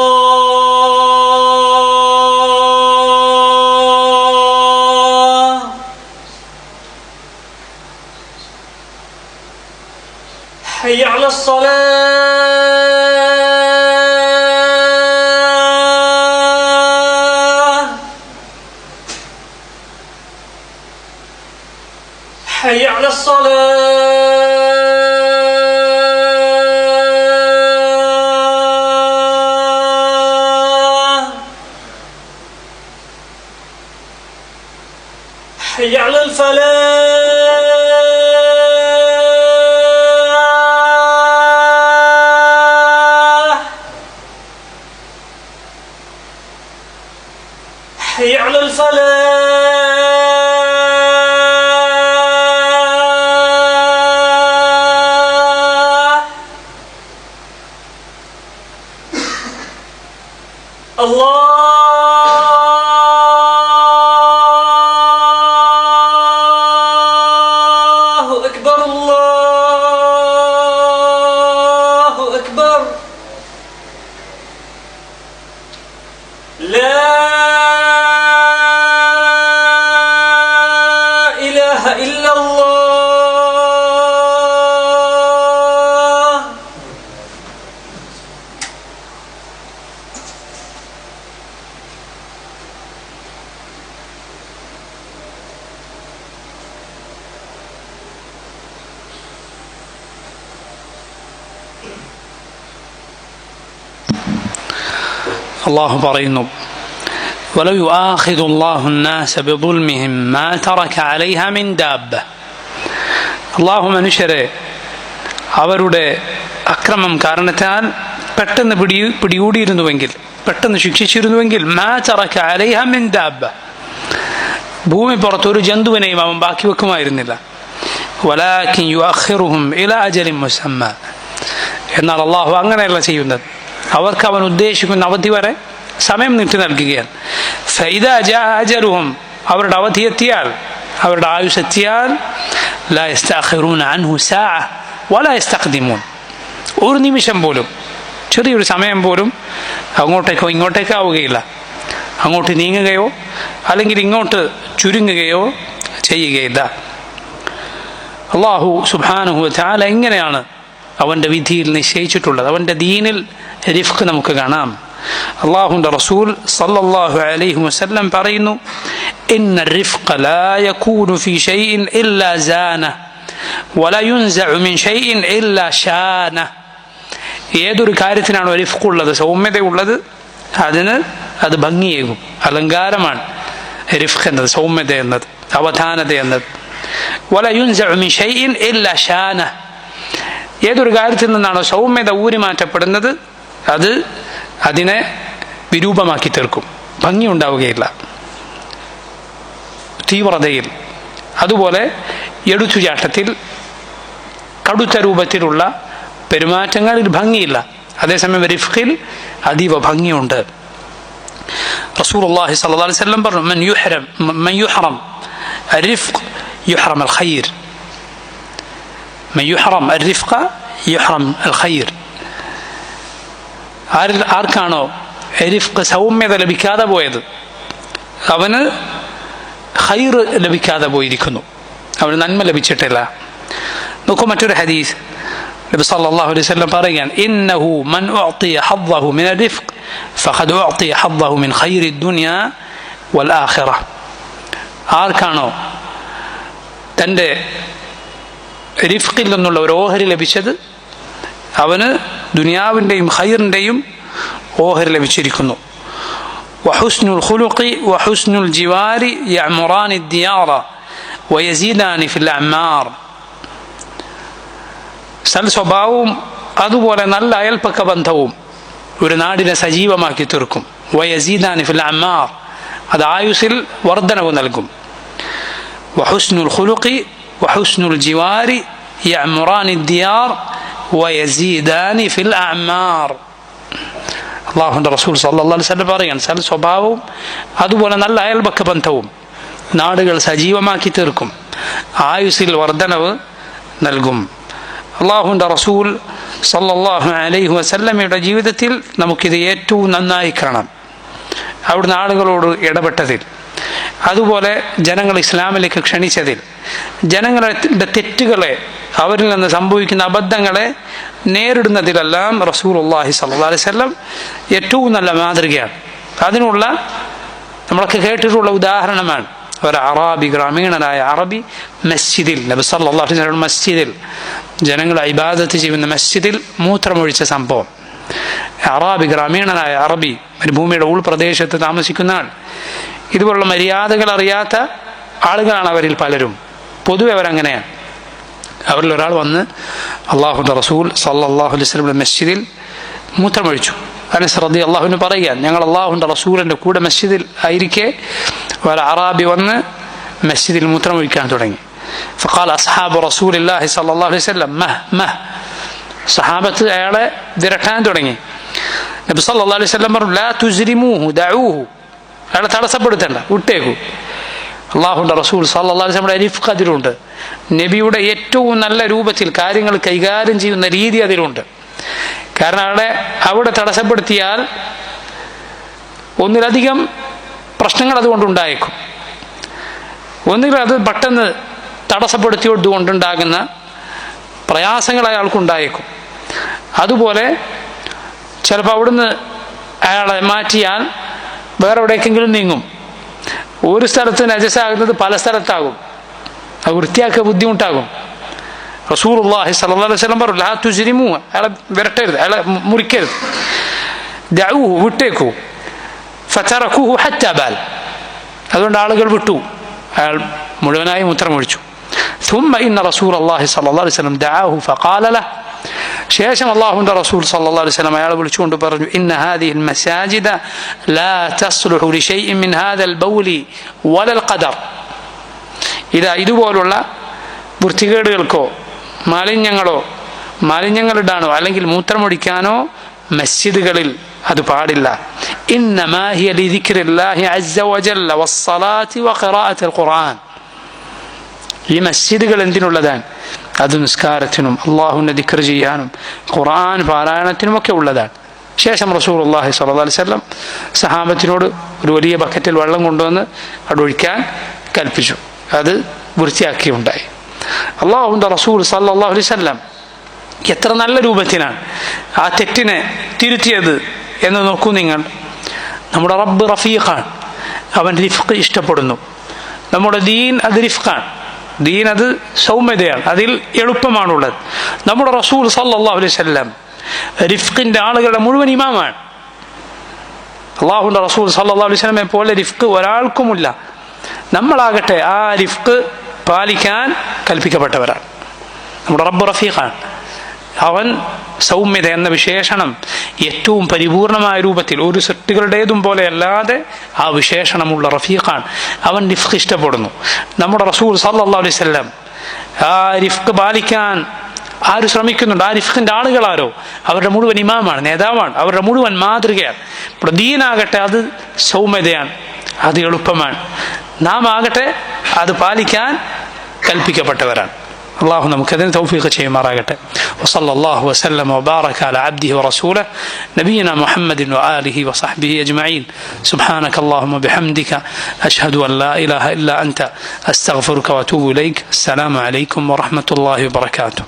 حي على الصلاة. حي على الصلاة. حي على الفلاح. حي على الفلاح. الله أكبر الله أكبر. لا إله إلا الله. അല്ലാഹു പറയുന്നു ولو يؤاخذ الله الناس بظلمهم ما ترك عليها من دابة. അല്ലാഹു മനുഷ്യരെ അവരുടെ അക്രമം കാരണത്താൽ പെട്ടെന്ന് പിടികൂടിയിരുന്നുവെങ്കിൽ, പെട്ടെന്ന് ശിക്ഷിച്ചിരുന്നുവെങ്കിൽ മാ തറക അലൈഹ മിൻ ദാബ്ബ, ഭൂമി പുറത്തൊരു ജന്തുവിനെയും അവൻ ബാക്കി വെക്കുമായിരുന്നില്ല. വലാകിൻ യുഅഖിറുഹും ഇലാ അജലിൻ മുസമ്മ, എന്നാൽ അല്ലാഹു അങ്ങനെയല്ല ചെയ്യുന്നത്, അവർക്ക് അവൻ ഉദ്ദേശിക്കുന്ന അവധി വരെ സമയം നീട്ടി നൽകുകയാണ്. ഫഇദാ ജാഅ അജലുഹും, അവരുടെ അവധി എത്തിയാൽ, അവരുടെ ആയുസ് എത്തിയാൽ, ലാ യസ്തഅഖിറൂന അൻഹു സാഅ വലാ യസ്തഖ്ദിമൂൻ, ഒരു നിമിഷം പോലും, ചെറിയൊരു സമയം പോലും അങ്ങോട്ടേക്കോ ഇങ്ങോട്ടേക്കോ ആവുകയില്ല. അങ്ങോട്ട് നീങ്ങുകയോ അല്ലെങ്കിൽ ഇങ്ങോട്ട് ചുരുങ്ങുകയോ ചെയ്യുകയില്ല. അല്ലാഹു സുബ്ഹാനഹു വ തആല എങ്ങനെയാണ് അവൻ്റെ വിധിയിൽ നിശ്ചയിച്ചിട്ടുള്ളത്. അവൻ്റെ ദീനിൽ റിഫ്ഖ് നമുക്ക് കാണാം. അല്ലാഹുവിൻ്റെ റസൂൽ സല്ലല്ലാഹു അലൈഹി വസല്ലം പറയുന്നു, ഇന്ന റിഫ്ഖ ലാ യകൂനു ഫീ ഷൈഇൻ ഇല്ലാ സാന വലാ യുൻസഉ മിൻ ഷൈഇൻ ഇല്ലാ ഷാന. ഏതൊരു കാര്യത്തിനാണോ റിഫ്ഖ് ഉള്ളത്, സൗമ്യതയുള്ളത്, അത് ഭംഗിയേകും, അലങ്കാരമാണ് റിഫ്ഖ് എന്നത്, സൗമ്യത എന്നത്, അവധാനത എന്നത്. വല യുൻസഉ മിൻ ഷൈഇൻ ഇല്ലാ ഷാന. ഏതൊരു കാര്യത്തിൽ നിന്നാണോ സൗമ്യത ഊരി മാറ്റപ്പെടുന്നത് അത് അതിനെ വിരൂപമാക്കി തീർക്കും, ഭംഗി ഉണ്ടാവുകയില്ല തീവ്രതയിൽ. അതുപോലെ എടുത്തുചാട്ടത്തിൽ കടുത്ത രൂപത്തിലുള്ള പെരുമാറ്റങ്ങളിൽ ഭംഗിയില്ല, അതേസമയം റിഫ്ഖിൽ അതീവ ഭംഗിയുണ്ട്. റസൂലുള്ളാഹി സ്വല്ലല്ലാഹു അലൈഹി വസല്ലം പറഞ്ഞു, മൻ യുഹറം الرفق يحرم الخير من يحرم الرفق يحرم الخير. ആർക്കാണോ റിഫ്ഖ് സൗമ്യത ലഭിക്കാതെ പോയത് അവന് ഖൈർ ലഭിക്കാതെ പോയിരിക്കുന്നു, അവന് നന്മ ലഭിച്ചിട്ടില്ല. നോക്കൂ മറ്റൊരു ഹദീസ്, നബി സല്ലല്ലാഹു അലൈഹി വസല്ലം പറയുകയാണ്, ഇന്നഹു മൻ ഉഅതിയ ഹദ്ദഹു മിൻ الرفق فقد ഉഅതിയ ഹദ്ദഹു മിൻ ഖൈർ الدنيا والآخرة. ആർക്കാണോ തൻ്റെ റിഫ്ഖിൽ നിന്നുള്ള ഒരു ഓഹരി ലഭിച്ചത് അവന് ദുനിയാവിൻ്റെയും ഖൈറിൻ്റെയും ഓഹരി ലഭിച്ചിരിക്കുന്നു. വഹുസ്നുൽ ഖുലുഖി വഹുസ്നുൽ ജിവാരി യഅ്മുറാനി ദിയാറ വയസീദാനി ഫിൽ അഅ്മാർ. സൽ സ്വഭാവവും അതുപോലെ നല്ല അയൽപ്പക്ക ബന്ധവും ഒരു നാടിനെ സജീവമാക്കി തീർക്കും. വയസീദാനി ഫിൽ അഅ്മാർ, അത് ആയുസ്സിൽ വർധനവ് നൽകും. വഹുസ്നുൽ ഖുലുഖി വഹുസ്നുൽ ജിവാരി യഅ്മുറാനി ദിയാർ വയസീദാനി ഫിൽ അഅ്മാർ. അല്ലാഹുവിൻ്റെ റസൂൽ സല്ലല്ലാഹു അലൈഹി വസല്ലം പറയാൻ, സൽ സ്വഭാവവും അതുപോലെ നല്ല അയൽപക്ക ബന്ധവും നാടുകൾ സജീവമാക്കി തീർക്കും, ആയുസ്സിൽ വർധനവ് നൽകും. അല്ലാഹുവിൻ്റെ റസൂൽ സല്ലല്ലാഹു അലൈഹി വസല്ലമയുടെ ജീവിതത്തിൽ നമുക്കിത് ഏറ്റവും നന്നായി കാണാം. അവിടുന്ന് ആളുകളോട് ഇടപെട്ടതിൽ, അതുപോലെ ജനങ്ങൾ ഇസ്ലാമിലേക്ക് ക്ഷണിച്ചതിൽ, ജനങ്ങളുടെ തെറ്റുകളെ, അവരിൽ നിന്ന് സംഭവിക്കുന്ന അബദ്ധങ്ങളെ നേരിടുന്നതിലെല്ലാം റസൂലുള്ളാഹി സ്വല്ലല്ലാഹു അലൈഹി വസല്ലം ഏറ്റവും നല്ല മാതൃകയാണ്. അതിനുള്ള നമ്മളൊക്കെ കേട്ടിട്ടുള്ള ഉദാഹരണമാണ് ഒരു അറാബി, ഗ്രാമീണനായ അറബി മസ്ജിദിൽ, നബി സല്ലല്ലാഹു അലൈഹി വസല്ലം മസ്ജിദിൽ, ജനങ്ങൾ ഇബാദത്ത് ചെയ്യുന്ന മസ്ജിദിൽ മൂത്രമൊഴിച്ച സംഭവം. അറാബി, ഗ്രാമീണനായ അറബി, ഭൂമിയുടെ ഉൾപ്രദേശത്ത് താമസിക്കുന്ന ആൾ, ഇതുപോലുള്ള മര്യാദകൾ അറിയാത്ത ആളുകളാണ് അവരിൽ പലരും. പൊതുവെ അവരങ്ങനെയാണ്. അവരിൽ ഒരാൾ വന്ന് അല്ലാഹുവിൻ്റെ റസൂൽ സല്ലല്ലാഹു അലൈഹി വസല്ലം മസ്ജിദിൽ മൂത്രമൊഴിച്ചു. അനസ് റളിയല്ലാഹു അൻഹു പറയുകയാണ്, ഞങ്ങൾ അല്ലാഹുവിൻ്റെ റസൂലിൻ്റെ കൂടെ മസ്ജിദിൽ ആയിരിക്കെ ഒരു അറാബി വന്ന് മസ്ജിദിൽ മൂത്രമൊഴിക്കാൻ തുടങ്ങി. ഫഖാല അസ്ഹാബു റസൂലില്ലാഹി സല്ലല്ലാഹു അലൈഹി വസല്ലം മഹ്, സഹാബത്ത് അയാളെ വിരട്ടാൻ തുടങ്ങി. നബി സല്ലല്ലാഹു അലൈഹി വസല്ലം പറഞ്ഞു, ലാ തുസ്രിമൂഹു ദഊഹു, അയാളെ തടസ്സപ്പെടുത്തണ്ട, വിട്ടേക്കൂ. അല്ലാഹുവിൻ്റെ റസൂൽ സല്ലല്ലാഹു അലൈഹി വസല്ലം റിഫ്ഖ് അതിലുണ്ട്. നബിയുടെ ഏറ്റവും നല്ല രൂപത്തിൽ കാര്യങ്ങൾ കൈകാര്യം ചെയ്യുന്ന രീതി അതിലുണ്ട്. കാരണം അവിടെ തടസ്സപ്പെടുത്തിയാൽ ഒന്നിലധികം പ്രശ്നങ്ങൾ അതുകൊണ്ടുണ്ടായേക്കും. ഒന്നുകിൽ അത് പെട്ടെന്ന് തടസ്സപ്പെടുത്തിയതുകൊണ്ടുണ്ടാകുന്ന പ്രയാസങ്ങൾ അയാൾക്കുണ്ടായേക്കും. അതുപോലെ ചിലപ്പോൾ അവിടുന്ന് അയാളെ മാറ്റിയാൽ വേറെ എവിടേക്കെങ്കിലും നീങ്ങും. ഒരു സ്ഥലത്ത് നജസാകുന്നത് പല സ്ഥലത്താകും, അത് വൃത്തിയാക്കുക ബുദ്ധിമുട്ടാകും. റസൂലുള്ളാഹി സ്വല്ലല്ലാഹു അലൈഹി വസല്ലം പറഞ്ഞു, ലാ തുസ്രിമൂ, അയാളെ വിരട്ടരുത്, അയാളെ മുറിക്കരുത്. ദഊഹു, വിട്ടേക്കൂ. ഫതറകൂഹു ഹത്താ ബാൽ, അതുകൊണ്ട് ആളുകൾ വിട്ടു, അയാൾ മുഴുവനായി മൂത്രമൊഴിച്ചു. ثم إن رسول الله صلى الله عليه وسلم دعاه فقال له, ശേഷം അല്ലാഹുവിൻ്റെ റസൂൽ സല്ലല്ലാഹു അലൈഹി വസല്ലം അയാളെ വിളിച്ചുകൊണ്ട് പറഞ്ഞു, ഇന്ന ഹാദിഹിൽ മസാജിദ ലാ തസ്ലുഹു ലിശൈഇൻ മിൻ ഹാദൽ ബൗലി വലൽ ഖദർ. ഇതുപോലുള്ള വൃത്തികേടുകൾക്കോ മാലിന്യങ്ങളിടാനോ അല്ലെങ്കിൽ മൂത്രമൊഴിക്കാനോ മസ്ജിദുകളിൽ അത് പാടില്ല. ഇന്നമാ ഹിയ ലിദിക്രില്ലാഹി അസ്സ വജല്ല വസ്സലാത്തി വഖിറാഅത്തിൽ ഖുർആൻ. ഈ മസ്ജിദുകൾ എന്തിനുള്ളതാണ്? അത് നിസ്കാരത്തിനും അള്ളാഹുവിനെ ദിക്ർ ചെയ്യാനും ഖുർആൻ പാരായണത്തിനുമൊക്കെ ഉള്ളതാണ്. ശേഷം റസൂലുള്ളാഹി സ്വല്ലല്ലാഹു അലൈഹി വസല്ലം സഹാബത്തിനോട് ഒരു വലിയ ബക്കറ്റിൽ വെള്ളം കൊണ്ടുവന്ന് അതൊഴിക്കാൻ കൽപ്പിച്ചു. അത് വൃത്തിയാക്കിയുണ്ടായി. അള്ളാഹുവിൻ്റെ റസൂൽ സല്ലല്ലാഹു അലൈഹി വസല്ലം എത്ര നല്ല രൂപത്തിലാണ് ആ തെറ്റിനെ തിരുത്തിയത് എന്ന് നോക്കൂ നിങ്ങൾ. നമ്മുടെ റബ്ബ് റഫീഖാണ്, അവൻ റിഫ്ഖ് ഇഷ്ടപ്പെടുന്നു. നമ്മുടെ ദീൻ അത് റിഫ്ഖാണ്, ദീൻ അത് സൗമ്യതയാണ്, അതിൽ എളുപ്പമാണുള്ളത്. നമ്മുടെ റസൂൽ സല്ലല്ലാഹു അലൈഹി വസല്ലം റിഫ്ഖിൻ്റെ ആളുകളുടെ മുഴുവൻ ഇമാമാണ്. അള്ളാഹുവിൻ്റെ റസൂൽ സല്ലല്ലാഹു അലൈഹി വസല്ലമയെ പോലെ റിഫ്ഖ് ഒരാൾക്കുമില്ല. നമ്മളാകട്ടെ ആ റിഫ്ഖ് പാലിക്കാൻ കൽപ്പിക്കപ്പെട്ടവരാണ്. നമ്മുടെ റബ്ബ് റഫീഖാണ്. അവൻ സൗമ്യത എന്ന വിശേഷണം ഏറ്റവും പരിപൂർണമായ രൂപത്തിൽ ഒരു സൃഷ്ടികളുടേതും പോലെ അല്ലാതെ ആ വിശേഷണമുള്ള റഫീഖാണ്. അവൻ റിഫ്ഖ് ഇഷ്ടപ്പെടുന്നു. നമ്മുടെ റസൂൽ സല്ലല്ലാഹു അലൈഹി വസല്ലം ആ റിഫ്ഖ് പാലിക്കാൻ ആര് ശ്രമിക്കുന്നുണ്ട്, ആ റിഫ്ഖിൻ്റെ ആളുകളാരോ അവരുടെ മുഴുവൻ ഇമാമാണ്, നേതാവാണ്, അവരുടെ മുഴുവൻ മാതൃകയാണ്. ഇപ്പോൾ ദീനാകട്ടെ അത് സൗമ്യതയാണ്, അത് എളുപ്പമാണ്. നാം ആകട്ടെ അത് പാലിക്കാൻ കൽപ്പിക്കപ്പെട്ടവരാണ്. അള്ളാഹു നമുക്കതിന് തൗഫീഖ് ചെയ്യുമാറാകട്ടെ. വസല്ലല്ലാഹു വസല്ലമ വബാറക അലാ അബ്ദിഹി വറസൂലിഹി നബിയിന മുഹമ്മദിൻ വആലിഹി വസഹ്ബിഹി അജ്മഈൻ. സുബ്ഹാനക അല്ലാഹുമ്മ ബിഹംദിക അശ്ഹദു അൻ ലാ ഇലാഹ ഇല്ലാ അൻത അസ്തഗ്ഫിറുക വഅതൂബു ഇലൈക്. അസ്സലാമു അലൈക്കും വറഹ്മത്തുള്ളാഹി വബറകാതുഹു.